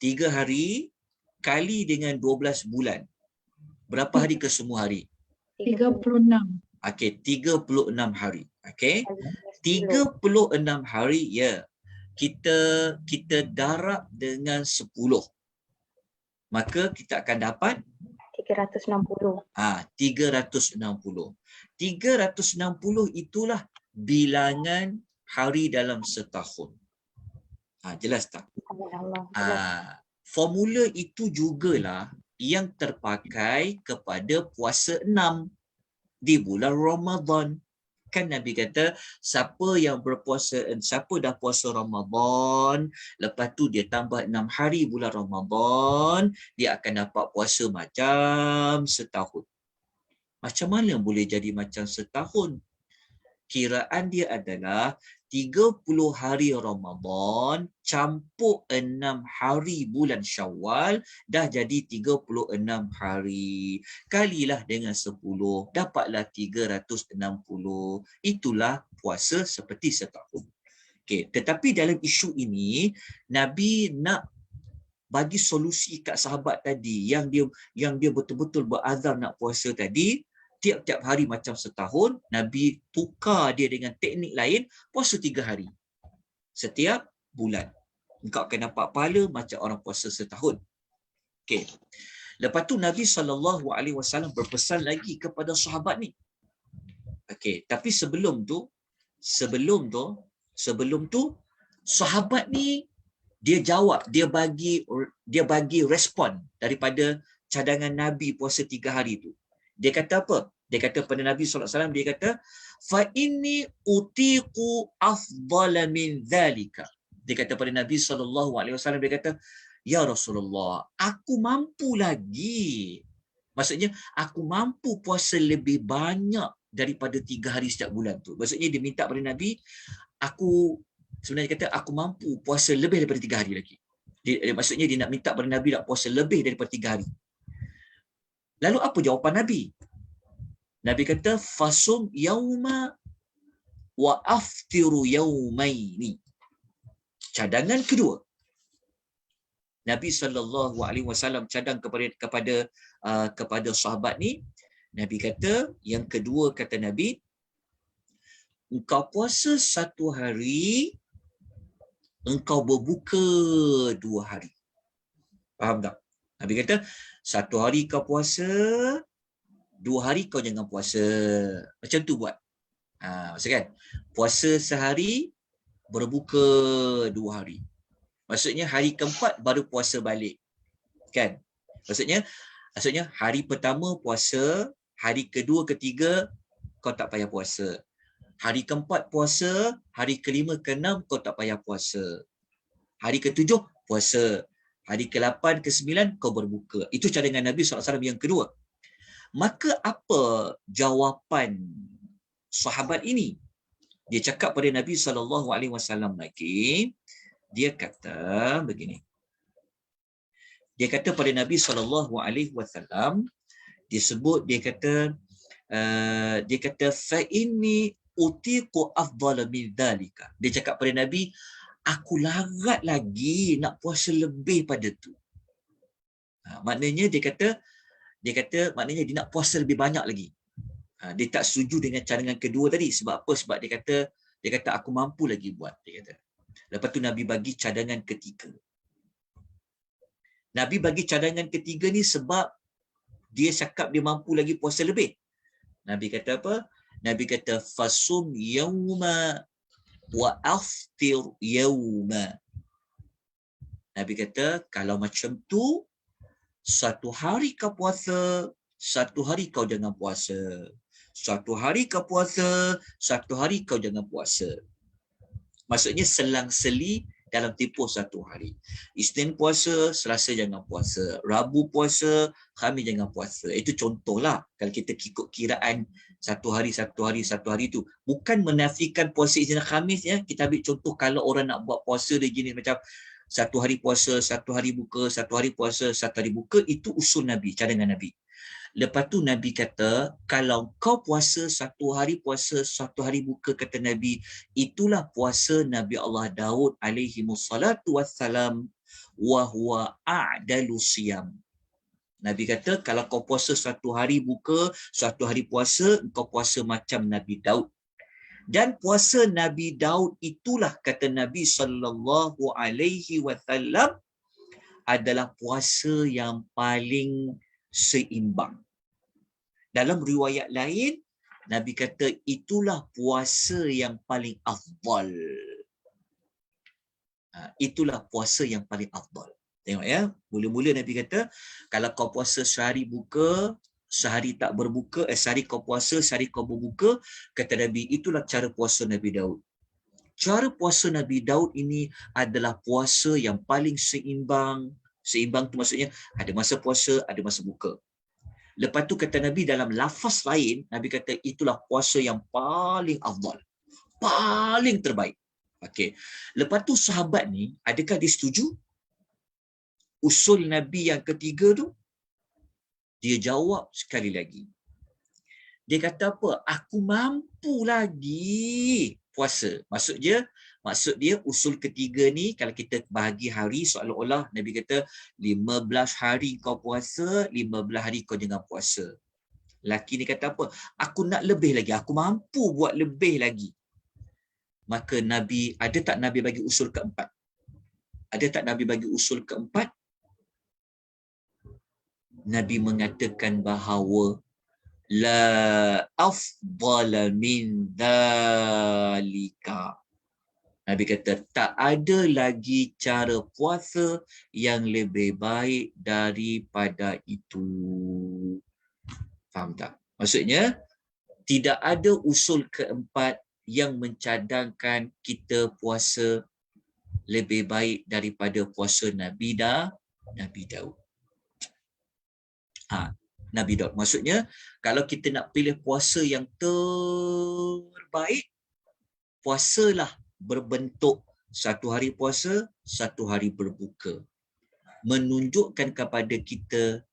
A: 3 hari kali dengan 12 bulan. Berapa hari ke semua hari?
C: 36.
A: Okey, 36 hari. Okey. 36 hari ya. Kita darab dengan 10. Maka kita akan dapat
E: 360.
A: 360. 360 itulah bilangan hari dalam setahun. Jelas tak?
E: Allah.
A: Formula itu jugalah yang terpakai kepada puasa 6 di bulan Ramadan. Kan Nabi kata, siapa dah puasa Ramadan, lepas tu dia tambah 6 hari bulan Ramadan, dia akan dapat puasa macam setahun. Macam mana boleh jadi macam setahun? Kiraan dia adalah 30 hari Ramadan campur 6 hari bulan Syawal, dah jadi 36 hari. Kalilah dengan 10, dapatlah 360. Itulah puasa seperti setahun. Okey, tetapi dalam isu ini, Nabi nak bagi solusi kat sahabat tadi yang dia betul-betul berazam nak puasa tadi. Tiap-tiap hari macam setahun, Nabi tukar dia dengan teknik lain, puasa 3 hari. Setiap bulan. Engkau akan dapat pahala macam orang puasa setahun. Okey. Lepas tu Nabi SAW berpesan lagi kepada sahabat ni. Okey, tapi sebelum tu sahabat ni dia jawab, dia bagi respon daripada cadangan Nabi puasa 3 hari tu. Dia kata apa? Dia kata pada Nabi SAW, dia kata, fa inni utiqu afdala min dhalika. Dia kata pada Nabi SAW, dia kata, ya Rasulullah, aku mampu lagi. Maksudnya, aku mampu puasa lebih banyak daripada 3 hari setiap bulan tu. Maksudnya, dia minta pada Nabi, sebenarnya kata, aku mampu puasa lebih daripada 3 hari lagi. Maksudnya, dia nak minta pada Nabi nak puasa lebih daripada 3 hari. Lalu apa jawapan Nabi? Nabi kata, fasum yauma wa aftiru yaumaini. Cadangan kedua. Nabi SAW cadang kepada sahabat ni. Nabi kata, yang kedua kata Nabi, engkau puasa 1 hari, engkau berbuka 2 hari. Faham tak? Nabi kata, 1 hari kau puasa, 2 hari kau jangan puasa. Macam tu buat. Maksud kan? Puasa sehari, berbuka 2 hari. Maksudnya hari keempat baru puasa balik. Kan? Maksudnya hari pertama puasa, hari kedua, ketiga kau tak payah puasa. Hari keempat puasa, hari kelima, keenam kau tak payah puasa. Hari ketujuh puasa. Hari ke-8, ke-9 kau berbuka. Itu cadangan Nabi SAW yang kedua. Maka apa jawapan sahabat ini? Dia cakap pada Nabi SAW lagi. Dia kata begini. Dia kata pada Nabi SAW, dia kata fa inni utiqu afdala min dhalika. Dia cakap pada Nabi, aku larat lagi nak puasa lebih pada tu. Maknanya dia kata maknanya dia nak puasa lebih banyak lagi. Dia tak setuju dengan cadangan kedua tadi. Sebab apa? Sebab dia kata aku mampu lagi buat. Dia kata. Lepas tu Nabi bagi cadangan ketiga. Nabi bagi cadangan ketiga ni sebab dia cakap dia mampu lagi puasa lebih. Nabi kata apa? Nabi kata fasum yauma wa aftir yauma. Nabi kata kalau macam tu, 1 hari kau puasa, 1 hari kau jangan puasa. 1 hari kau puasa, 1 hari kau jangan puasa. Maksudnya selang-seli dalam tempoh 1 hari. Isnin puasa, Selasa jangan puasa. Rabu puasa, Khamis jangan puasa. Itu contohlah kalau kita ikut kiraan 1 hari tu. Bukan menafikan puasa Isnin Khamis ya. Kita ambil contoh kalau orang nak buat puasa dia gini macam 1 hari puasa, 1 hari buka, 1 hari puasa, 1 hari buka. Itu usul Nabi, cadangan Nabi. Lepas tu Nabi kata, kalau kau puasa satu hari puasa, satu hari buka, kata Nabi, itulah puasa Nabi Allah Daud alaihi wassalatu wassalam, wa huwa a'dalu siyam. Nabi kata, kalau kau puasa satu hari buka, satu hari puasa, kau puasa macam Nabi Daud. Dan puasa Nabi Daud itulah, kata Nabi sallallahu alaihi wasallam, adalah puasa yang paling seimbang. Dalam riwayat lain, Nabi kata itulah puasa yang paling afdal. Itulah puasa yang paling afdal. Tengok ya, mula-mula Nabi kata, kalau kau puasa sehari buka, sehari tak berbuka, sehari kau puasa, sehari kau berbuka, kata Nabi, itulah cara puasa Nabi Daud. Cara puasa Nabi Daud ini adalah puasa yang paling seimbang. Seimbang tu maksudnya ada masa puasa, ada masa buka. Lepas tu kata Nabi dalam lafaz lain, Nabi kata itulah puasa yang paling afdal. Paling terbaik. Okey. Lepas tu sahabat ni, adakah dia setuju? Usul Nabi yang ketiga tu, dia jawab sekali lagi. Dia kata apa? Aku mampu lagi puasa. Maksud dia usul ketiga ni, kalau kita bahagi hari, seolah-olah Nabi kata 15 hari kau puasa, 15 hari kau jangan puasa. Laki ni kata apa? Aku nak lebih lagi, aku mampu buat lebih lagi. Maka Nabi, ada tak Nabi bagi usul keempat? Ada tak Nabi bagi usul keempat? Nabi mengatakan bahawa la afdala min dhalika. Nabi kata tak ada lagi cara puasa yang lebih baik daripada itu. Faham tak? Maksudnya tidak ada usul keempat yang mencadangkan kita puasa lebih baik daripada puasa Nabi Daud. Nabi Daud. Maksudnya, kalau kita nak pilih puasa yang terbaik, puasalah berbentuk satu hari puasa, satu hari berbuka. Menunjukkan kepada kita,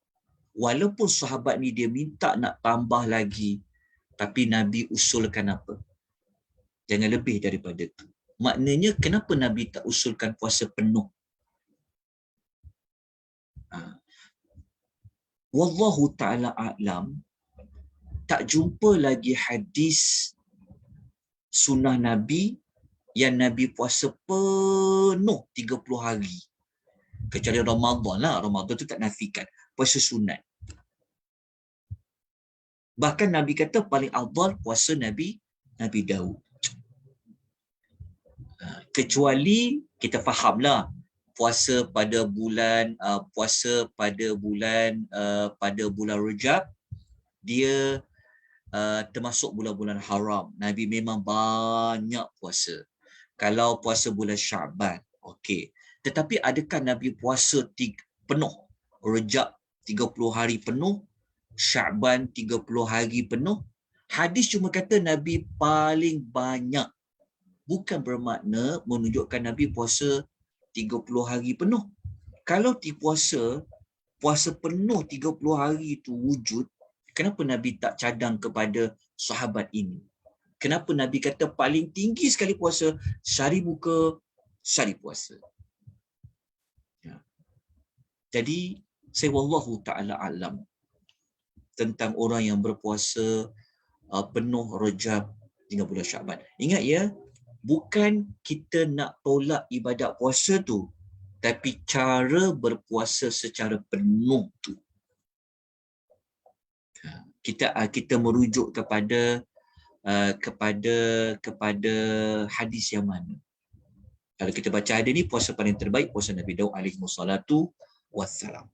A: walaupun sahabat ni dia minta nak tambah lagi, tapi Nabi usulkan apa? Jangan lebih daripada itu. Maknanya, kenapa Nabi tak usulkan puasa penuh? Wallahu ta'ala a'lam, tak jumpa lagi hadis sunnah Nabi yang Nabi puasa penuh 30 hari. Kecuali Ramadan lah. Ramadan tu tak nafikan. Puasa sunat. Bahkan Nabi kata paling afdal puasa Nabi Daud. Kecuali kita fahamlah puasa pada bulan Rajab, dia termasuk bulan-bulan haram. Nabi memang banyak puasa. Kalau puasa bulan Syaban, okey. Tetapi adakah Nabi puasa penuh? Rajab 30 hari penuh, Syaban 30 hari penuh. Hadis cuma kata Nabi paling banyak. Bukan bermakna menunjukkan Nabi puasa 30 hari penuh. Kalau puasa penuh 30 hari itu wujud, kenapa Nabi tak cadang kepada sahabat ini? Kenapa Nabi kata paling tinggi sekali puasa, sehari buka, sehari puasa? Ya. Jadi, saya wallahu ta'ala alam tentang orang yang berpuasa penuh Rajab hingga bulan Syaban. Ingat ya, bukan kita nak tolak ibadat puasa tu, tapi cara berpuasa secara penuh tu. Kita merujuk kepada hadis yang mana. Kalau kita baca hadis ni, puasa paling terbaik puasa Nabi Daud alaihi wassalatu wassalam.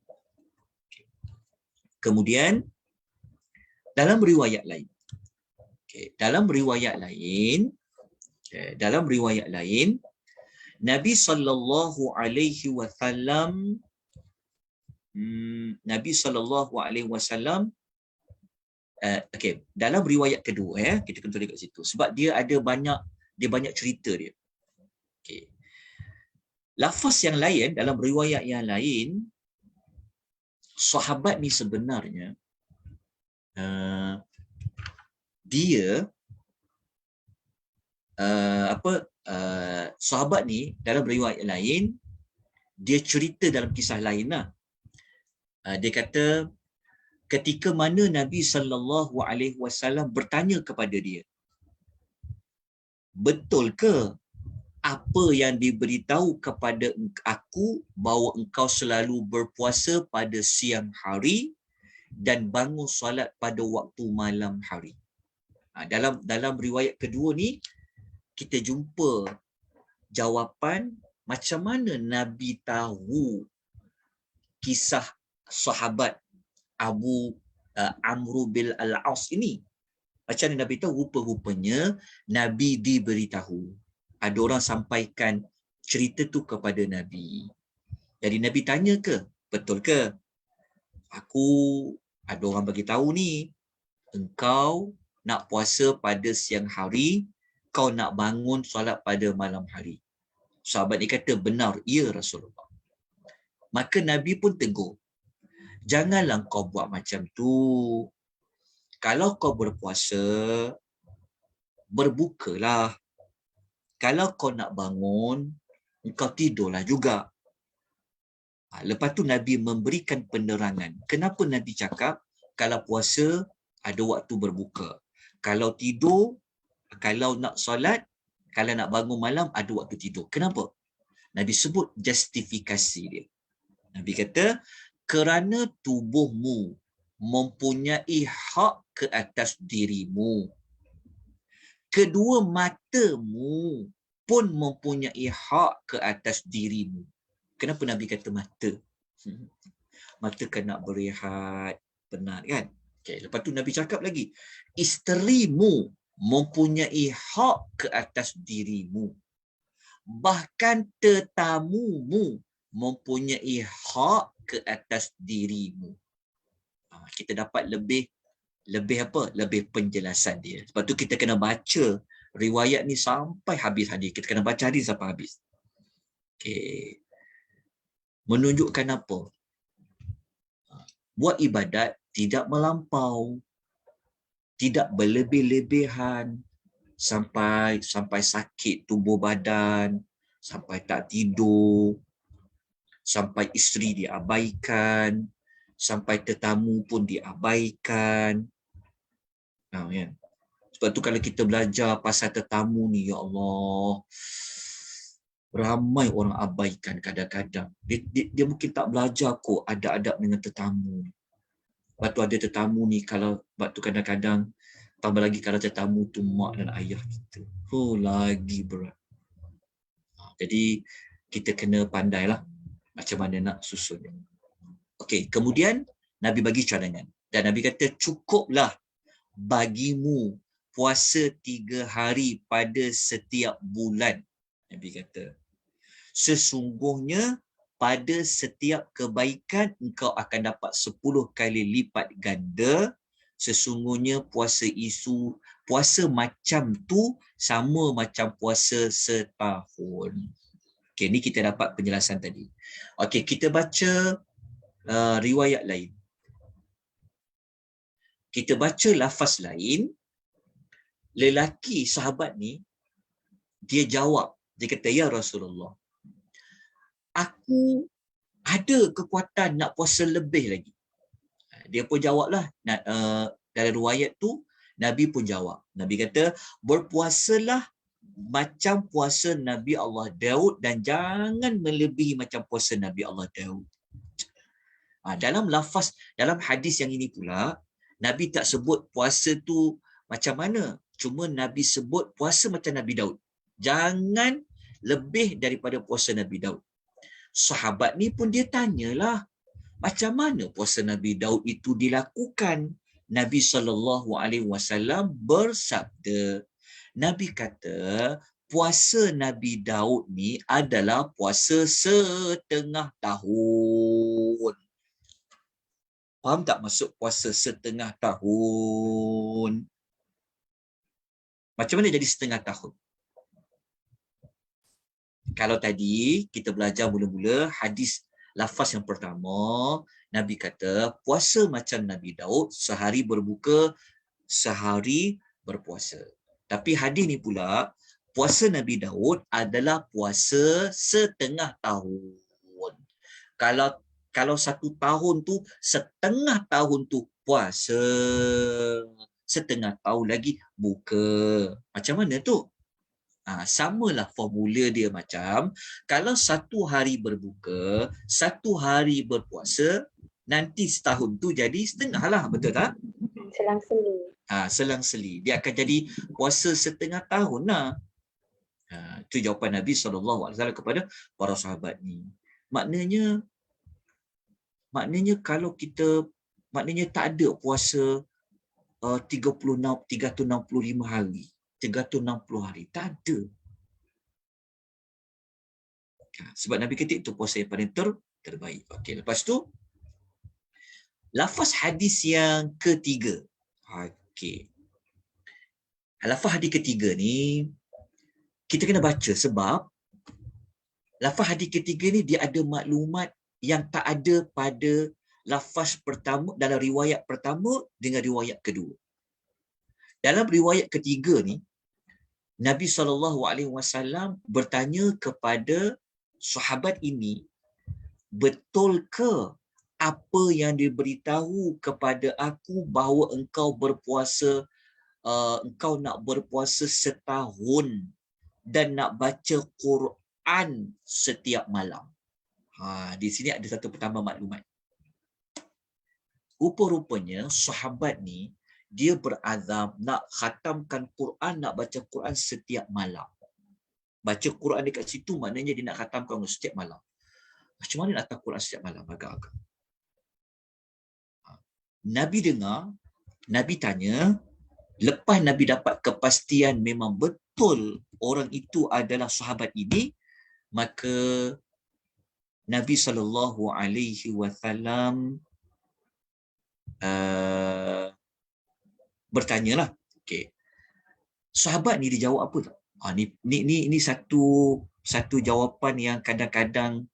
A: Kemudian dalam riwayat lain, Nabi sallallahu alaihi wasallam dalam riwayat kedua, kita kena tulis kat situ sebab dia banyak cerita dia. Lafaz yang lain, dalam riwayat yang lain, sahabat ni sebenarnya dia sahabat ni dalam riwayat lain dia cerita dalam kisah lain lah. Dia kata ketika mana Nabi SAW bertanya kepada dia, betul ke apa yang diberitahu kepada aku bahawa engkau selalu berpuasa pada siang hari dan bangun solat pada waktu malam hari? Dalam riwayat kedua ni kita jumpa jawapan macam mana Nabi tahu kisah sahabat Abu Amru bil Al-As ini. Macam mana Nabi tahu? Rupa-rupanya Nabi diberitahu. Ada orang sampaikan cerita tu kepada Nabi. Jadi Nabi tanya ke? Betul ke? Aku ada orang bagi tahu ni, engkau nak puasa pada siang hari, kau nak bangun solat pada malam hari. Sahabat ni kata, benar, ya Rasulullah. Maka Nabi pun tegur, janganlah kau buat macam tu. Kalau kau berpuasa, berbukalah. Kalau kau nak bangun, engkau tidurlah juga. Lepas tu Nabi memberikan penerangan. Kenapa Nabi cakap, kalau puasa, ada waktu berbuka. Kalau tidur, kalau nak solat, kalau nak bangun malam, ada waktu tidur. Kenapa? Nabi sebut justifikasi dia. Nabi kata, kerana tubuhmu mempunyai hak ke atas dirimu. Kedua matamu pun mempunyai hak ke atas dirimu. Kenapa Nabi kata mata? Mata kan nak berehat, penat kan? Okay, lepas tu Nabi cakap lagi, isterimu mempunyai hak ke atas dirimu. Bahkan tetamumu mempunyai hak ke atas dirimu. Kita dapat lebih penjelasan dia. Sebab tu kita kena baca riwayat ni sampai habis hadis. Kita kena baca hadis sampai habis. Okay. Menunjukkan apa? Buat ibadat tidak melampau, tidak berlebih-lebihan sampai sakit tubuh badan, sampai tak tidur, sampai isteri diabaikan, sampai tetamu pun diabaikan. Ya. Sebab tu kalau kita belajar pasal tetamu ni, ya Allah, ramai orang abaikan kadang-kadang. Dia mungkin tak belajar kok adab-adab dengan tetamu. Lepas tu ada tetamu ni, kalau waktu kadang-kadang, tambah lagi kalau tetamu tu mak dan ayah kita. Lagi berat. Jadi kita kena pandailah macam mana nak susun. Okey, kemudian Nabi bagi cadangan. Dan Nabi kata, cukuplah bagimu puasa 3 hari pada setiap bulan. Nabi kata, sesungguhnya pada setiap kebaikan engkau akan dapat 10 kali lipat ganda. Sesungguhnya puasa macam tu sama macam puasa setahun. Okey, ni kita dapat penjelasan tadi. Okey, kita baca riwayat lain. Kita baca lafaz lain. Lelaki sahabat ni, dia jawab. Dia kata, ya Rasulullah, aku ada kekuatan nak puasa lebih lagi. Dia pun jawablah. Dalam riwayat tu, Nabi pun jawab. Nabi kata, berpuasalah macam puasa Nabi Allah Daud dan jangan melebihi macam puasa Nabi Allah Daud. Dalam lafaz, dalam hadis yang ini pula, Nabi tak sebut puasa tu macam mana. Cuma Nabi sebut puasa macam Nabi Daud. Jangan lebih daripada puasa Nabi Daud. Sahabat ni pun dia tanyalah, macam mana puasa Nabi Daud itu dilakukan? Nabi SAW bersabda, Nabi kata, puasa Nabi Daud ni adalah puasa setengah tahun. Faham tak maksud puasa setengah tahun? Macam mana jadi setengah tahun? Kalau tadi kita belajar mula-mula hadis Lafaz yang pertama, Nabi kata puasa macam Nabi Daud, sehari berbuka, sehari berpuasa. Tapi hadis ni pula, puasa Nabi Daud adalah puasa setengah tahun. Kalau 1 tahun tu, setengah tahun tu puasa, setengah tahun lagi buka. Macam mana tu? Samalah formula dia macam kalau 1 hari berbuka, 1 hari berpuasa, nanti setahun tu jadi setengah lah, betul tak?
E: Selang-seli.
A: Selang-seli. Dia akan jadi puasa setengah tahun lah. Itu jawapan Nabi SAW kepada para sahabat ni. Maknanya kalau kita, maknanya tak ada puasa 365 hari. 360 hari. Tak ada. Sebab Nabi kata itu puasa yang paling terbaik. Okey, lepas tu lafaz hadis yang ketiga. Okey. Lafaz hadis ketiga ni kita kena baca sebab lafaz hadis ketiga ni dia ada maklumat yang tak ada pada lafaz pertama, dalam riwayat pertama dengan riwayat kedua. Dalam riwayat ketiga ni Nabi SAW bertanya kepada sahabat ini, betul ke apa yang diberitahu kepada aku bahawa engkau berpuasa, engkau nak berpuasa setahun dan nak baca Quran setiap malam. Di sini ada satu pertama maklumat. Rupa-rupanya sahabat ni dia berazam nak khatamkan Quran, nak baca Quran setiap malam. Baca Quran dekat situ maknanya dia nak khatamkan setiap malam. Macam mana nak khatam Quran setiap malam? Agak-agak. Nabi dengar, Nabi tanya, lepas Nabi dapat kepastian memang betul orang itu adalah sahabat ini, maka Nabi SAW bertanyalah. Okey. Sahabat ni dia jawab apa tak? Ni satu jawapan yang kadang-kadang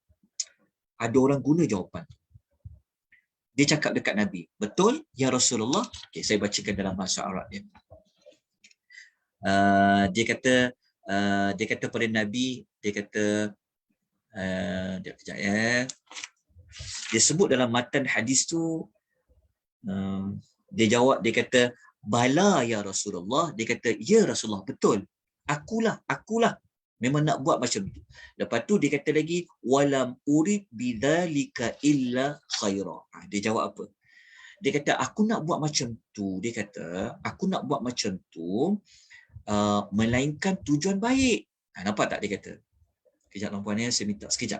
A: ada orang guna jawapan. Dia cakap dekat Nabi, betul ya Rasulullah? Okey, saya bacakan dalam bahasa Arab dia. Dia kata pada Nabi, dia kata kejap ya. Dia sebut dalam matan hadis tu, dia jawab, dia kata bala ya Rasulullah. Dia kata ya Rasulullah, betul. Akulah memang nak buat macam tu. Lepas tu dia kata lagi walam urid bidzalika illa khaira. Dia jawab apa? Dia kata aku nak buat macam tu. Dia kata aku nak buat macam tu melainkan tujuan baik. Nampak tak dia kata? Kejap tuan-puan ya, saya minta sekejap.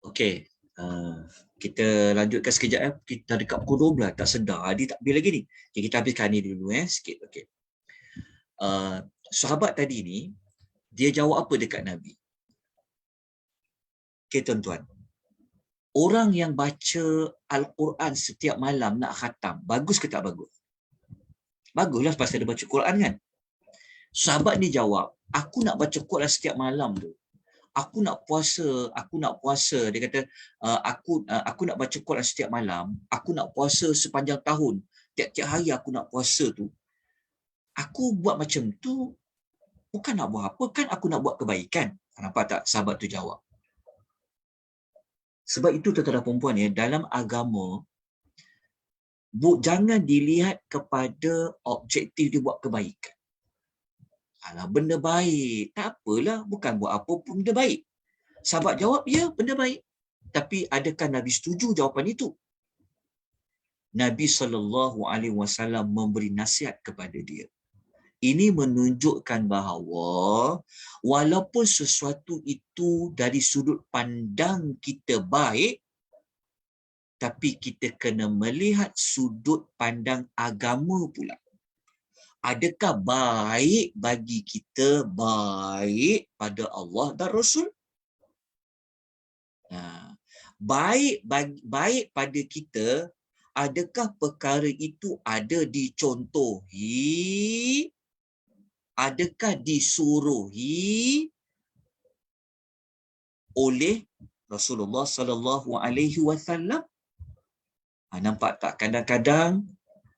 A: Okey, kita lanjutkan sekejap. Kita dekat pukul 12, tak sedar. Dia tak habis lagi ni. Okay, kita habiskan ni dulu sikit. Okey. Sahabat tadi ni, dia jawab apa dekat Nabi? Okey tuan-tuan. Orang yang baca Al-Quran setiap malam nak khatam, bagus ke tak bagus? Baguslah pasal dia baca Quran kan? Sahabat ni jawab, aku nak baca Quran setiap malam tu. Aku nak puasa. Dia kata, aku nak baca Quran setiap malam. Aku nak puasa sepanjang tahun. Tiap-tiap hari aku nak puasa tu. Aku buat macam tu bukan nak buat apa, kan aku nak buat kebaikan. Nampak tak sahabat tu jawab? Sebab itu tuan-tuan dan puan-puan ya, dalam agama jangan dilihat kepada objektif dia buat kebaikan. Alah, benda baik. Tak apalah, bukan buat apa pun benda baik. Sahabat jawab, ya, benda baik. Tapi adakah Nabi setuju jawapan itu? Nabi SAW memberi nasihat kepada dia. Ini menunjukkan bahawa walaupun sesuatu itu dari sudut pandang kita baik, tapi kita kena melihat sudut pandang agama pula. Adakah baik bagi kita baik pada Allah dan Rasul? Baik pada kita, adakah perkara itu ada dicontohi? Adakah disuruhi oleh Rasulullah sallallahu alaihi wasallam? Nampak tak, kadang-kadang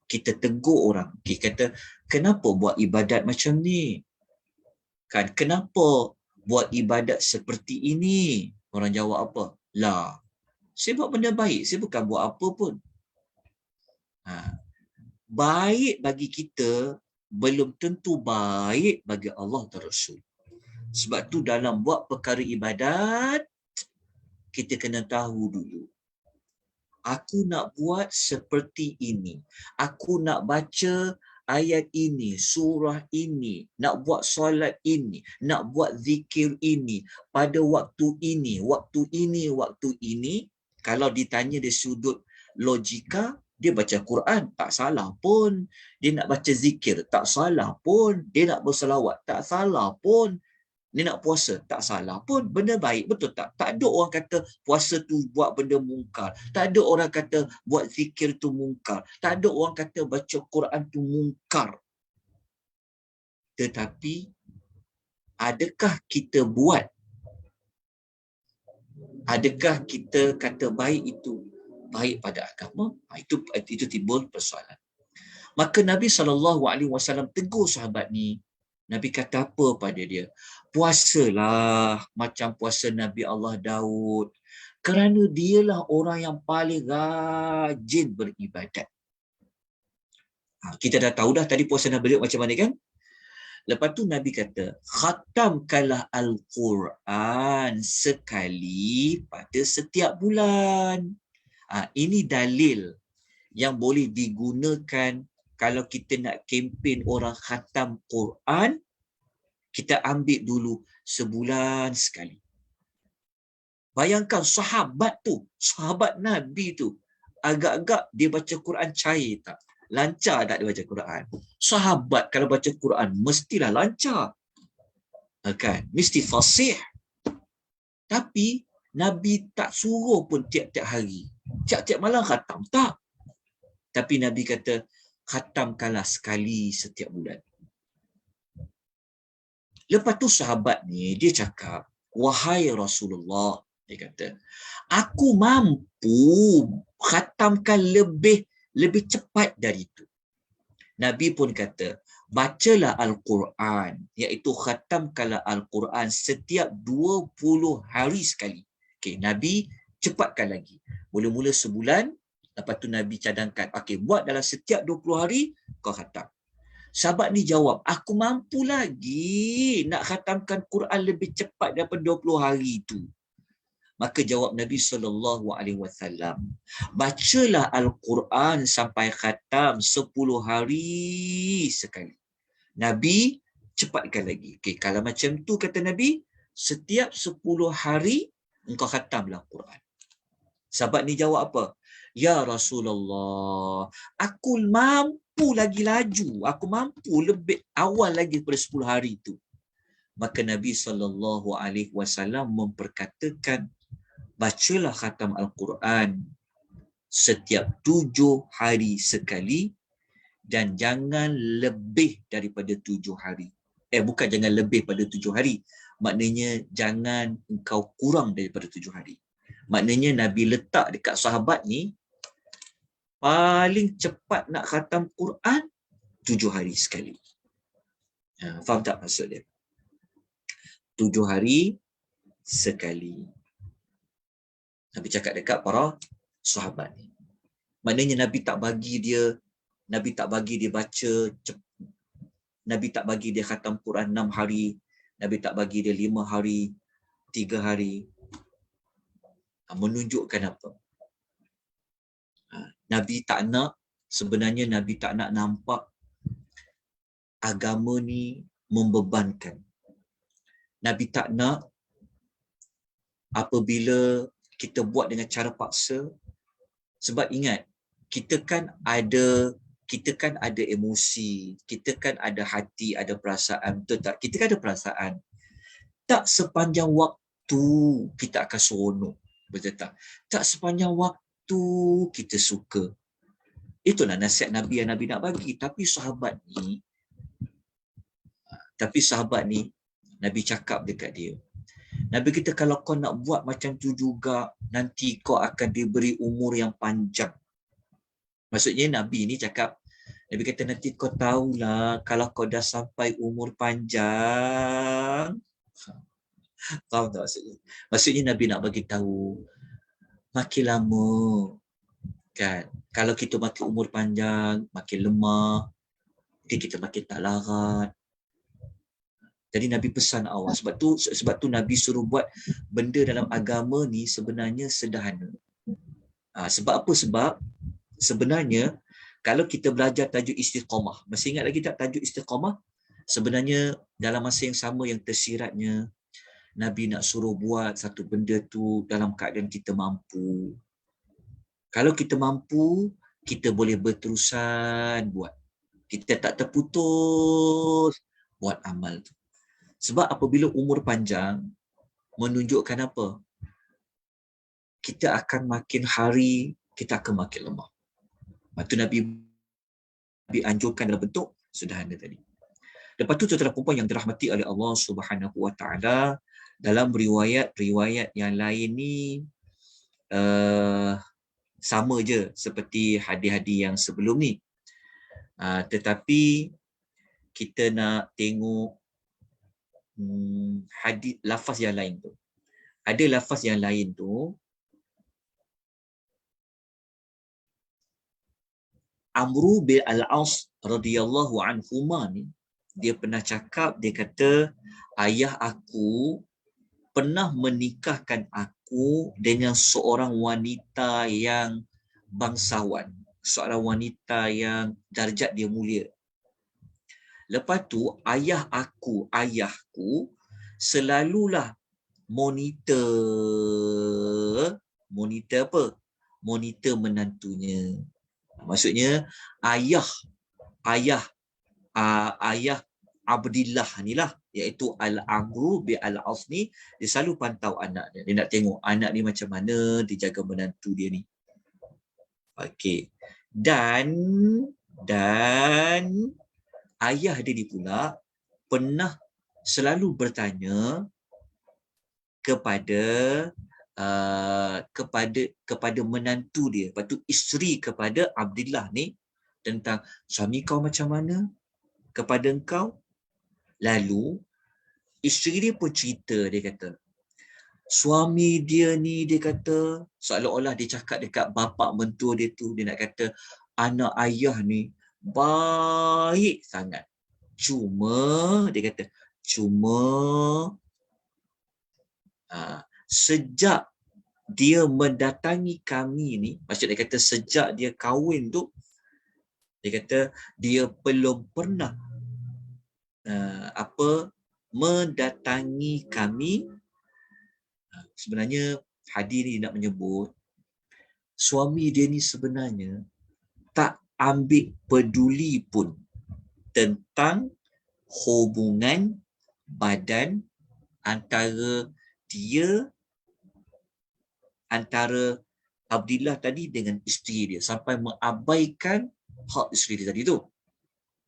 A: kita tegur orang, kita kata, kenapa buat ibadat macam ni? Kan, kenapa buat ibadat seperti ini? Orang jawab apa? Lah, saya buat benda baik, saya bukan buat apa pun. Baik bagi kita belum tentu baik bagi Allah dan Rasul. Sebab tu dalam buat perkara ibadat, kita kena tahu dulu. Aku nak buat seperti ini. Aku nak baca ayat ini, surah ini, nak buat solat ini, nak buat zikir ini, pada waktu ini, waktu ini, waktu ini. Kalau ditanya dari sudut logika, dia baca Quran, tak salah pun. Dia nak baca zikir, tak salah pun. Dia nak berselawat, tak salah pun. Dia nak puasa, tak salah pun. Benda baik, betul tak? Tak ada orang kata puasa tu buat benda mungkar. Tak ada orang kata buat zikir tu mungkar. Tak ada orang kata baca Quran tu mungkar. Tetapi, adakah kita buat? Adakah kita kata baik itu baik pada agama? Itu timbul persoalan. Maka Nabi SAW tegur sahabat ni. Nabi kata apa pada dia? Puasalah macam puasa Nabi Allah Daud. Kerana dialah orang yang paling rajin beribadat. Kita dah tahu dah tadi puasa Nabi Daud macam mana kan? Lepas tu Nabi kata, khatamkanlah Al-Quran sekali pada setiap bulan. Ini dalil yang boleh digunakan kalau kita nak kempen orang khatam Quran, kita ambil dulu sebulan sekali. Bayangkan sahabat Nabi tu, agak-agak dia baca Quran cair tak? Lancar tak dia baca Quran? Sahabat kalau baca Quran, mestilah lancar. Kan? Mesti fasih. Tapi, Nabi tak suruh pun tiap-tiap hari. Tiap-tiap malam khatam. Tak. Tapi Nabi kata, khatamkanlah sekali setiap bulan. Lepas tu sahabat ni, dia cakap, wahai Rasulullah, dia kata, aku mampu khatamkan lebih cepat dari itu. Nabi pun kata, bacalah Al-Quran, iaitu khatamkanlah Al-Quran setiap 20 hari sekali. Okey, Nabi cepatkan lagi. Mula-mula sebulan, lepas tu Nabi cadangkan, okey, buat dalam setiap 20 hari, kau khatam. Sahabat ni jawab, aku mampu lagi nak khatamkan Quran lebih cepat daripada 20 hari itu. Maka jawab Nabi SAW, bacalah Al-Quran sampai khatam 10 hari sekali. Nabi cepatkan lagi. Okay, kalau macam tu kata Nabi, setiap 10 hari engkau khatamlah Quran. Sahabat ni jawab apa? Ya Rasulullah, aku mampu lagi laju. Aku mampu lebih awal lagi daripada 10 hari itu. Maka Nabi SAW memperkatakan, bacalah khatam Al-Quran setiap 7 hari sekali dan jangan lebih daripada 7 hari. Bukan jangan lebih pada 7 hari. Maknanya jangan engkau kurang daripada 7 hari. Maknanya Nabi letak dekat sahabat ni, paling cepat nak khatam Quran 7 hari sekali. Faham tak maksud dia? 7 hari sekali. Nabi cakap dekat para sahabat ni. Maknanya Nabi tak bagi dia baca, Nabi tak bagi dia khatam Quran 6 hari, Nabi tak bagi dia 5 hari, 3 hari. Menunjukkan apa? Sebenarnya Nabi tak nak nampak agama ni membebankan. Nabi tak nak apabila kita buat dengan cara paksa, Sebab ingat, kita kan ada emosi, kita kan ada hati, ada perasaan, betul tak? Kita kan ada perasaan. Tak sepanjang waktu kita akan seronok, betul tak? Tak sepanjang waktu kita suka. Itulah nasihat Nabi yang Nabi nak bagi. Tapi sahabat ni, Nabi cakap dekat dia. Nabi kata, kalau kau nak buat macam tu juga, nanti kau akan diberi umur yang panjang. Maksudnya Nabi ni cakap, Nabi kata nanti kau tahulah kalau kau dah sampai umur panjang. Faham tak maksudnya? Maksudnya Nabi nak bagi tahu makin lama kan, kalau kita makin umur panjang, makin lemah, kita makin tak larat. Jadi Nabi pesan awal. Sebab tu Nabi suruh buat benda dalam agama ni sebenarnya sederhana. Sebab apa? Sebab sebenarnya kalau kita belajar tajuk istiqamah, masih ingat lagi tak tajuk istiqamah? Sebenarnya dalam masa yang sama yang tersiratnya, Nabi nak suruh buat satu benda tu dalam keadaan kita mampu. Kalau kita mampu, kita boleh berterusan buat. Kita tak terputus buat amal tu. Sebab apabila umur panjang, menunjukkan apa? Kita akan makin hari, kita akan makin lemah. Lepas tu Nabi anjurkan dalam bentuk sederhana tadi. Lepas tu tuan-tuan dan puan yang dirahmati oleh Allah Subhanahu Wa Taala, dalam riwayat yang lain ni sama je seperti hadis-hadis yang sebelum ni. Tetapi kita nak tengok hadis lafaz yang lain tu. Ada lafaz yang lain tu, Amru bin Al-As radhiyallahu anhuma ni, dia pernah cakap, dia kata, ayah aku pernah menikahkan aku dengan seorang wanita yang bangsawan, seorang wanita yang darjat dia mulia. Lepas tu ayahku selalulah monitor apa? Monitor menantunya. Maksudnya ayah Abdillah ni lah, iaitu Al-Amru bin Al-As ni, dia selalu pantau anak dia. Dia nak tengok anak ni macam mana dia jaga menantu dia ni. Okey. Dan ayah dia ni pula pernah selalu bertanya kepada menantu dia, lepas tu isteri kepada Abdillah ni, tentang suami kau macam mana kepada engkau. Lalu isteri dia pun cerita, dia kata suami dia ni, dia kata seolah-olah dia cakap dekat bapa mentua dia tu, dia nak kata anak ayah ni baik sangat. Cuma sejak dia mendatangi kami ni, maksud dia kata sejak dia kahwin tu, dia kata dia belum pernah mendatangi kami. Sebenarnya hadis ni nak menyebut suami dia ni sebenarnya tak ambil peduli pun tentang hubungan badan antara Abdillah tadi dengan isteri dia, sampai mengabaikan hak isteri dia tadi tu.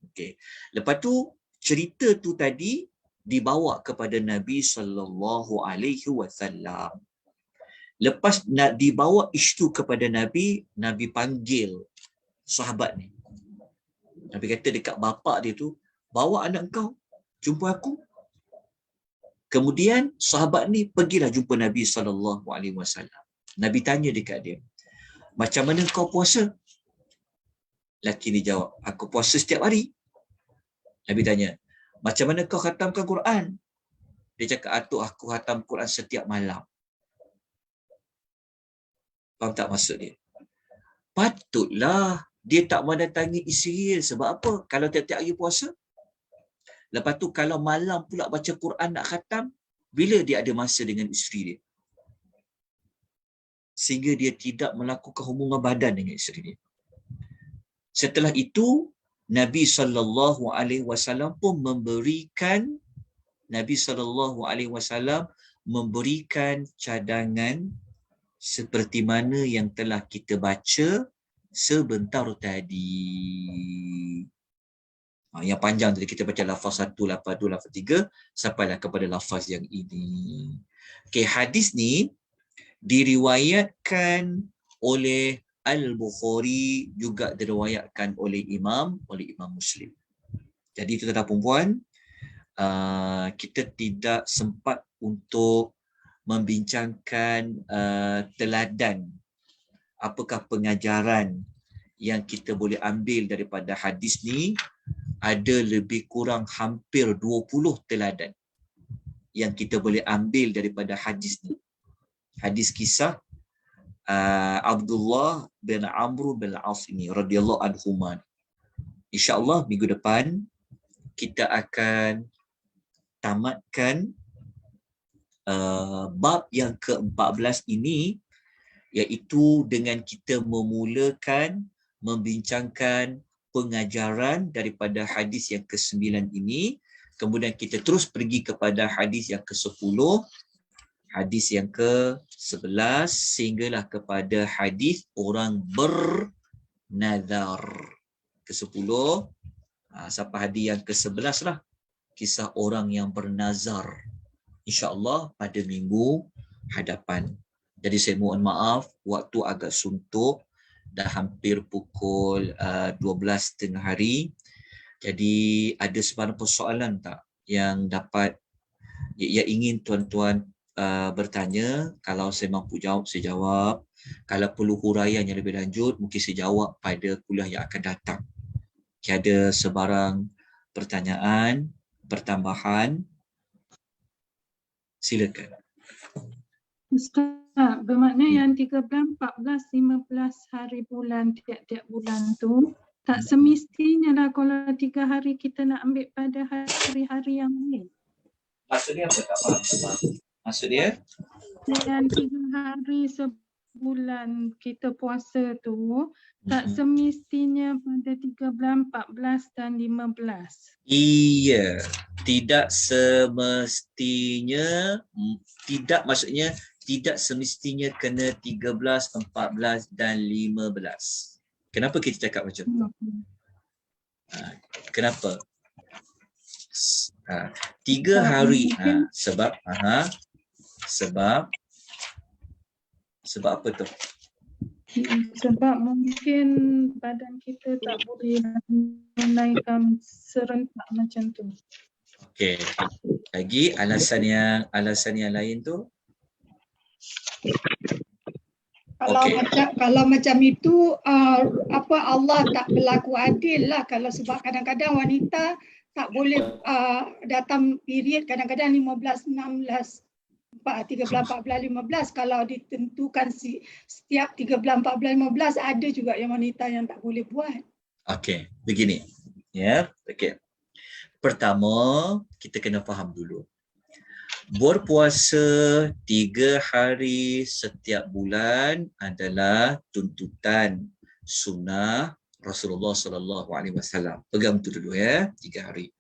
A: Okey. Lepas tu cerita tu tadi dibawa kepada Nabi sallallahu alaihi wasallam. Lepas nak dibawa isu kepada Nabi, Nabi panggil sahabat ni. Nabi kata dekat bapa dia tu, bawa anak kau jumpa aku. Kemudian sahabat ni pergilah jumpa Nabi sallallahu alaihi wasallam. Nabi tanya dekat dia, macam mana kau puasa? Lelaki ni jawab, aku puasa setiap hari. Nabi tanya, macam mana kau khatamkan Quran? Dia cakap, atuk aku khatam Quran setiap malam. Faham tak maksud dia? Patutlah dia tak mendatangi isteri dia. Sebab apa? Kalau tiap-tiap hari puasa. Lepas tu kalau malam pula baca Quran nak khatam, bila dia ada masa dengan isteri dia? sehingga dia tidak melakukan hubungan badan dengan isteri dia. Setelah itu Nabi SAW pun memberikan cadangan seperti mana yang telah kita baca sebentar tadi. Yang panjang tadi kita baca lafaz 1, lafaz 2, lafaz 3 sampailah kepada lafaz yang ini. Okey, hadis ni diriwayatkan oleh Al-Bukhari, juga diriwayatkan oleh Imam Muslim. Jadi tuan-tuan dan puan, kita tidak sempat untuk membincangkan teladan apakah pengajaran yang kita boleh ambil daripada hadis ni. Ada lebih kurang hampir 20 teladan yang kita boleh ambil daripada hadis ni. Hadis kisah Abdullah bin Amr bin Al-As ini radhiyallahu anhuma. InsyaAllah minggu depan kita akan tamatkan bab yang ke-14 ini, iaitu dengan kita memulakan membincangkan pengajaran daripada hadis yang ke-9 ini. Kemudian kita terus pergi kepada hadis yang ke-10, hadis yang ke-11 sehinggalah kepada hadis orang bernazar. Ke-10 sampai hadis yang ke-11 lah, kisah orang yang bernazar. InsyaAllah pada minggu hadapan. Jadi saya mohon maaf, waktu agak suntuk, dah hampir pukul 12 tengah hari. Jadi ada sebarang persoalan tak yang dapat yang ingin tuan-tuan bertanya? Kalau saya mampu jawab, saya jawab. Kalau perlu huraian yang lebih lanjut, mungkin saya jawab pada kuliah yang akan datang. Okay, ada sebarang pertanyaan, pertambahan? Silakan.
C: Ustaz, bermakna yang 13, 14, 15 hari bulan tiap-tiap bulan tu tak semestinya lah kalau 3 hari kita nak ambil pada hari-hari yang lain.
A: Maksudnya apa? Tak faham. Maksudnya?
C: Yang 3 hari sebulan kita puasa tu tak semestinya pada 13, 14 dan 15.
A: Iya, tidak semestinya, tidak maksudnya tidak semestinya kena 13, 14 dan 15. Kenapa kita cakap macam tu? Kenapa? 3 hari sebab apa tu?
C: Sebab mungkin badan kita tak boleh menaikkan serentak macam tu.
A: Okey. Lagi alasan yang lain tu?
F: Kalau macam itu Allah tak berlaku adil lah, kalau sebab kadang-kadang wanita tak boleh datang period, kadang-kadang 15, 16, 13, 14, 15. Kalau ditentukan setiap 13, 14, 15, ada juga yang wanita yang tak boleh buat. Okey,
A: begini. Ya, okey. Pertama, kita kena faham dulu. Berpuasa 3 hari setiap bulan adalah tuntutan sunnah Rasulullah SAW. Pegang tu dulu ya, 3 hari.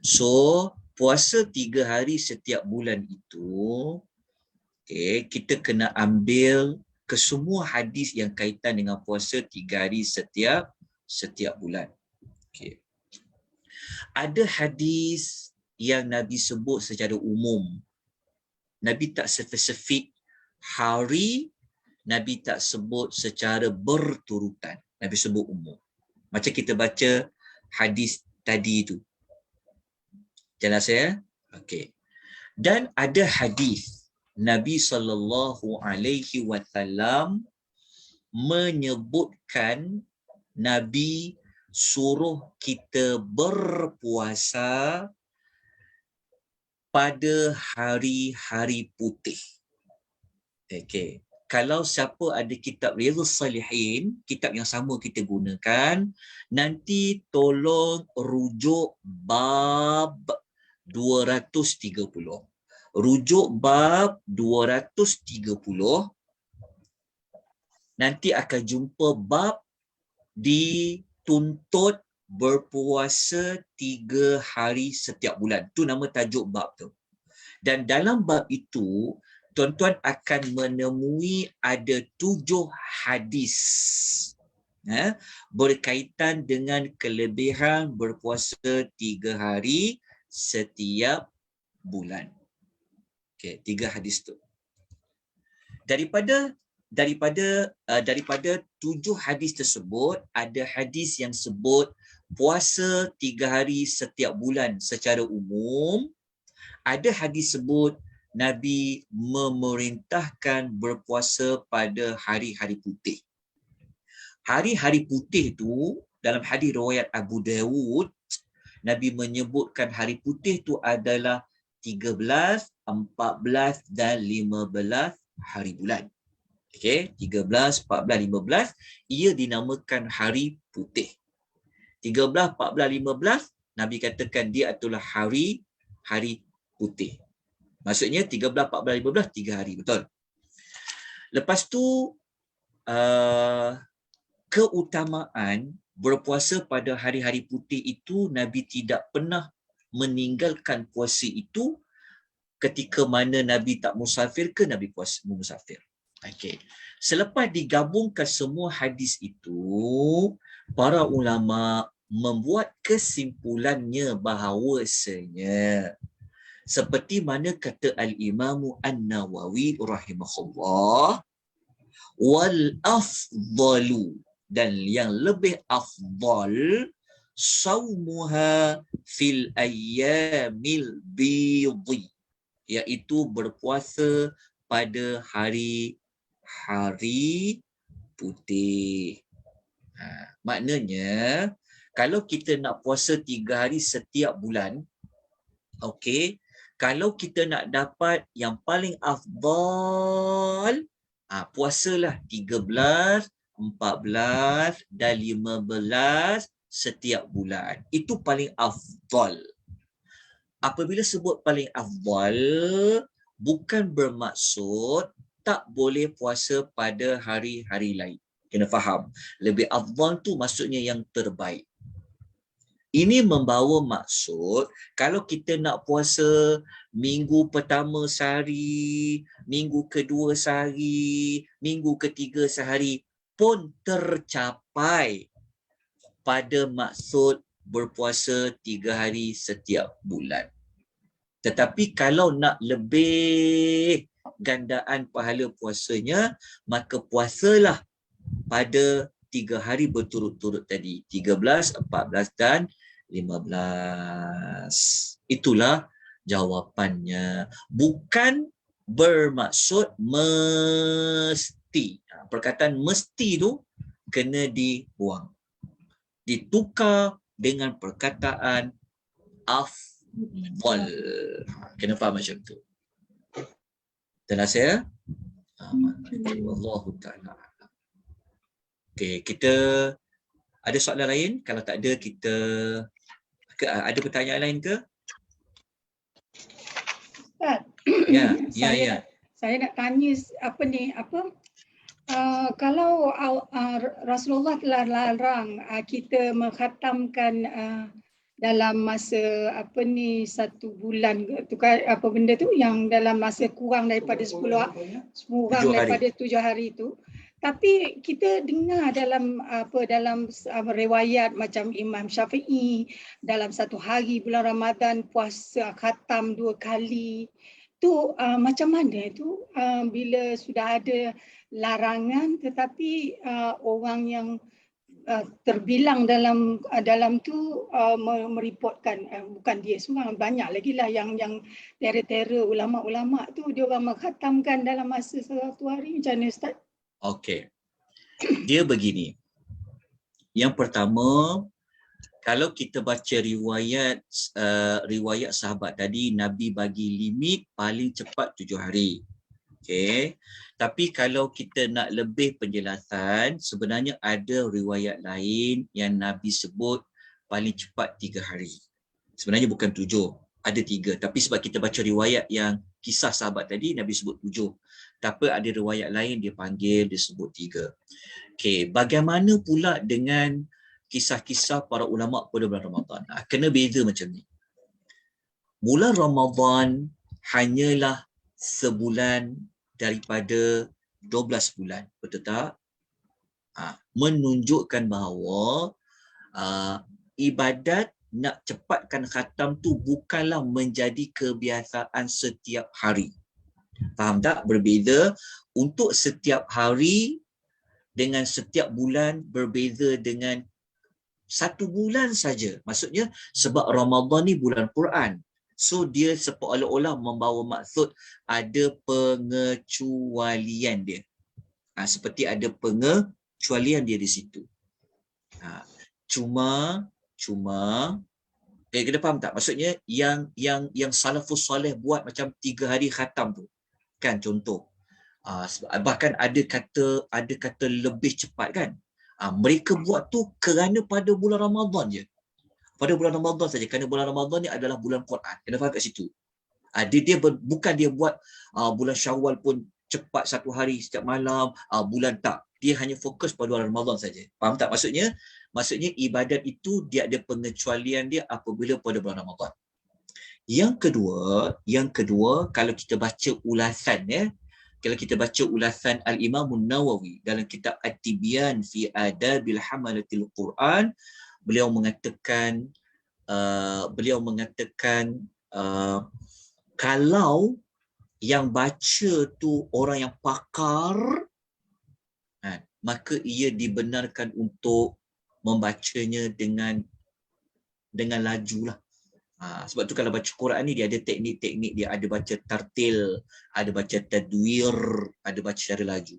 A: So, puasa 3 hari setiap bulan itu, kita kena ambil kesemua hadis yang kaitan dengan puasa 3 hari setiap bulan. Ada hadis yang Nabi sebut secara umum. Nabi tak spesifik hari, Nabi tak sebut secara berturutan. Nabi sebut umum. Macam kita baca hadis tadi itu. Jelas ya? Okey. Dan ada hadis Nabi SAW menyebutkan Nabi suruh kita berpuasa pada hari-hari putih. Okey. Kalau siapa ada kitab Riyadhus Salihin, kitab yang sama kita gunakan, nanti tolong rujuk bab 230. Rujuk bab 230 nanti akan jumpa bab dituntut berpuasa 3 hari setiap bulan. Tu nama tajuk bab tu. Dan dalam bab itu, tuan-tuan akan menemui ada 7 hadis berkaitan dengan kelebihan berpuasa 3 hari setiap bulan. Okey, 3 hadis tu. Daripada 7 hadis tersebut, ada hadis yang sebut puasa 3 hari setiap bulan secara umum. Ada hadis sebut Nabi memerintahkan berpuasa pada hari-hari putih. Hari-hari putih tu, dalam hadis riwayat Abu Dawud, Nabi menyebutkan hari putih tu adalah 13, 14 dan 15 hari bulan. Okey, 13, 14, 15 ia dinamakan hari putih. 13, 14, 15 Nabi katakan dia adalah hari putih. Maksudnya 13, 14, 15 3 hari, betul. Lepas tu keutamaan berpuasa pada hari-hari putih itu, Nabi tidak pernah meninggalkan puasa itu ketika mana Nabi tak musafir ke Nabi puasa musafir. Okey. Selepas digabungkan semua hadis itu, para ulama membuat kesimpulannya bahawasanya seperti mana kata Al-Imam An-Nawawi rahimahullah, wal afdalu, dan yang lebih afdal, saumuha fil ayyamil bidhi, iaitu berpuasa pada hari putih. Maknanya kalau kita nak puasa 3 hari setiap bulan, okey, kalau kita nak dapat yang paling afdal, puasalah 13, 14 dan 15 setiap bulan. Itu paling afdal. Apabila sebut paling afdal, bukan bermaksud tak boleh puasa pada hari-hari lain. Kena faham. Lebih afdal tu maksudnya yang terbaik. Ini membawa maksud kalau kita nak puasa minggu pertama sehari, minggu kedua sehari, minggu ketiga sehari pun tercapai pada maksud berpuasa 3 hari setiap bulan. Tetapi kalau nak lebih gandaan pahala puasanya, maka puasalah pada 3 hari berturut-turut tadi. 13, 14 dan 15. Itulah jawapannya. Bukan bermaksud mesti. Perkataan mesti tu kena dibuang. Ditukar dengan perkataan afdal. Kena faham macam tu. Jelas ya? Wallahu ta'ala. Okey, kita ada soalan lain? Kalau tak ada, kita ada pertanyaan lain ke?
F: Ustaz,
A: Ya.
F: Saya nak tanya kalau Rasulullah telah larang kita mengkhatamkan dalam masa 1 bulan tu kan, apa benda tu yang dalam masa kurang daripada 7 hari tu. Tapi kita dengar dalam riwayat macam Imam Syafi'i dalam 1 hari bulan Ramadan puasa khatam 2 kali. Tu macam mana tu bila sudah ada larangan tetapi orang yang terbilang dalam tu mereportkan, bukan dia seorang, banyak lagi lah yang tera-tera ulama-ulama tu dia orang mengkhatamkan dalam masa 1 hari. Macam mana Ustaz?
A: Okey. Dia begini. Yang pertama, kalau kita baca riwayat sahabat tadi, Nabi bagi limit paling cepat 7 hari. Okey. Tapi kalau kita nak lebih penjelasan, sebenarnya ada riwayat lain yang Nabi sebut paling cepat 3 hari. Sebenarnya bukan 7, ada 3. Tapi sebab kita baca riwayat yang kisah sahabat tadi, Nabi sebut 7. Tapi ada riwayat lain dia panggil, dia sebut 3. Okey, bagaimana pula dengan kisah-kisah para ulama pada bulan Ramadan? Kena beza macam ni. Bulan Ramadan hanyalah sebulan daripada 12 bulan. Betul tak? Menunjukkan bahawa ibadat nak cepatkan khatam tu bukanlah menjadi kebiasaan setiap hari. Faham tak? Berbeza. Untuk setiap hari dengan setiap bulan berbeza dengan 1 bulan saja. Maksudnya sebab Ramadan ni bulan Quran. So dia seolah-olah membawa maksud ada pengecualian dia. Seperti ada pengecualian dia di situ. Cuma kena faham tak? Maksudnya yang salafus soleh buat macam 3 hari khatam tu. Kan contoh. Bahkan ada kata lebih cepat kan. Mereka buat tu kerana pada bulan Ramadan je. Pada bulan Ramadan saja, kerana bulan Ramadan ni adalah bulan Quran. Kena faham kat situ. Bukan dia buat bulan Syawal pun cepat 1 hari setiap malam, bulan tak. Dia hanya fokus pada bulan Ramadan saja. Faham tak maksudnya? Maksudnya ibadat itu dia ada pengecualian dia apabila pada bulan Ramadan. Yang kedua, kalau kita baca ulasan kalau kita baca ulasan Al-Imam Nawawi dalam kitab At-Tibyan fi Adabil Hamalatil Quran, beliau mengatakan kalau yang baca tu orang yang pakar, maka ia dibenarkan untuk membacanya dengan laju lah. Sebab tu kalau baca Quran ni dia ada teknik-teknik dia, ada baca tartil, ada baca tadwir, ada baca secara laju.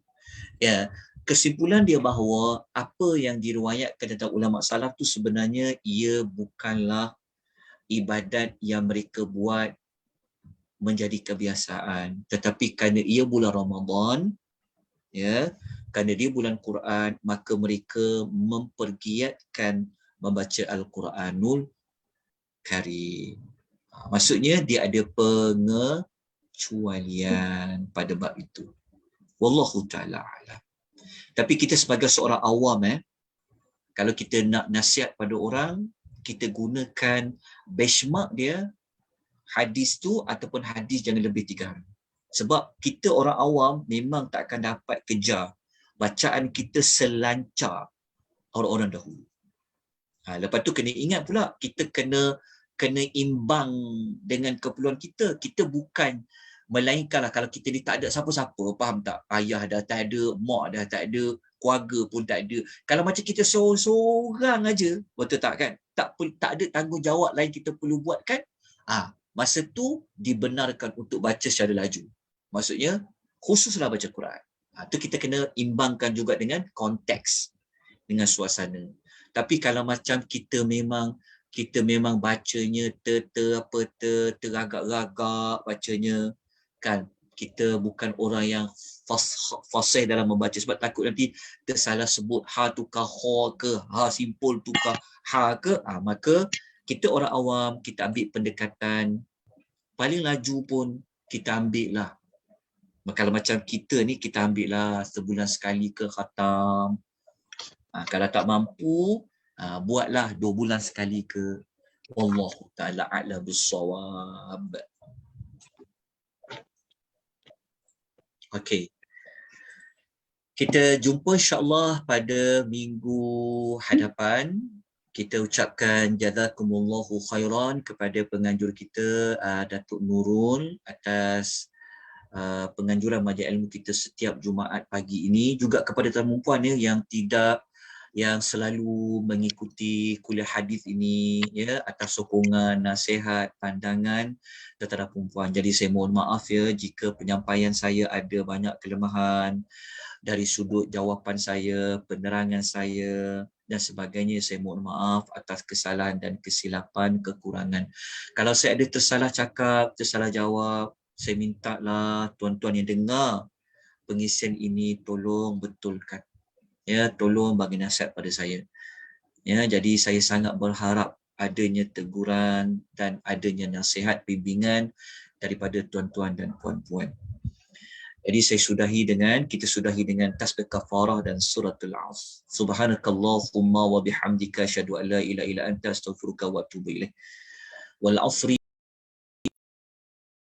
A: Ya, kesimpulan dia bahawa apa yang diriwayatkan tentang ulama salaf tu sebenarnya ia bukanlah ibadat yang mereka buat menjadi kebiasaan, tetapi kerana ia bulan Ramadan, ya, kerana dia bulan Quran, maka mereka mempergiatkan membaca Al-Quranul Karim. Maksudnya dia ada pengecualian pada bab itu. Wallahu ta'ala alam. Tapi kita sebagai seorang awam, kalau kita nak nasihat pada orang, kita gunakan benchmark dia, hadis tu ataupun hadis jangan lebih 3 hari. Sebab kita orang awam memang tak akan dapat kejar bacaan kita selancar orang-orang dahulu. Lepas tu kena ingat pula, kita kena imbang dengan keperluan kita. Kita bukan melainkanlah kalau kita ni tak ada siapa-siapa, faham tak? Ayah dah tak ada, mak dah tak ada, keluarga pun tak ada. Kalau macam kita seorang-seorang aja, betul tak kan? Tak ada tanggungjawab lain kita perlu buat kan? Masa tu dibenarkan untuk baca secara laju. Maksudnya khususlah baca Quran. Tu kita kena imbangkan juga dengan konteks, dengan suasana. Tapi kalau macam kita memang bacanya teragak-ragak bacanya kan, kita bukan orang yang fasih dalam membaca, sebab takut nanti tersalah sebut ha tukar ha ke, ha simpul tukar ha ke, maka kita orang awam kita ambil pendekatan paling laju pun kita ambil lah. Kalau macam kita ni kita ambil lah sebulan sekali ke khatam. Kalau tak mampu, buatlah 2 bulan sekali ke. Wallahu ta'ala a'lam bissawab. Okey. Kita jumpa insya-Allah pada minggu hadapan. Kita ucapkan jazakumullahu khairan kepada penganjur kita Datuk Nurul atas penganjuran majlis ilmu kita setiap Jumaat pagi ini, juga kepada tetamu puan yang selalu mengikuti kuliah hadis ini ya, atas sokongan, nasihat, pandangan terhadap perempuan. Jadi saya mohon maaf ya jika penyampaian saya ada banyak kelemahan dari sudut jawapan saya, penerangan saya dan sebagainya. Saya mohon maaf atas kesalahan dan kesilapan, kekurangan. Kalau saya ada tersalah cakap, tersalah jawab, saya mintalah tuan-tuan yang dengar pengisian ini tolong betulkan. Ya, tolong bagi nasihat pada saya. Ya, jadi saya sangat berharap adanya teguran dan adanya nasihat bimbingan daripada tuan-tuan dan puan-puan. Jadi kita sudahi dengan tasbih kafarah dan suratul Asr. Subhanakallahumma wa bihamdika asyhadu an la ilaha illa anta astaghfiruka wa atubu ilaik. Wal 'asri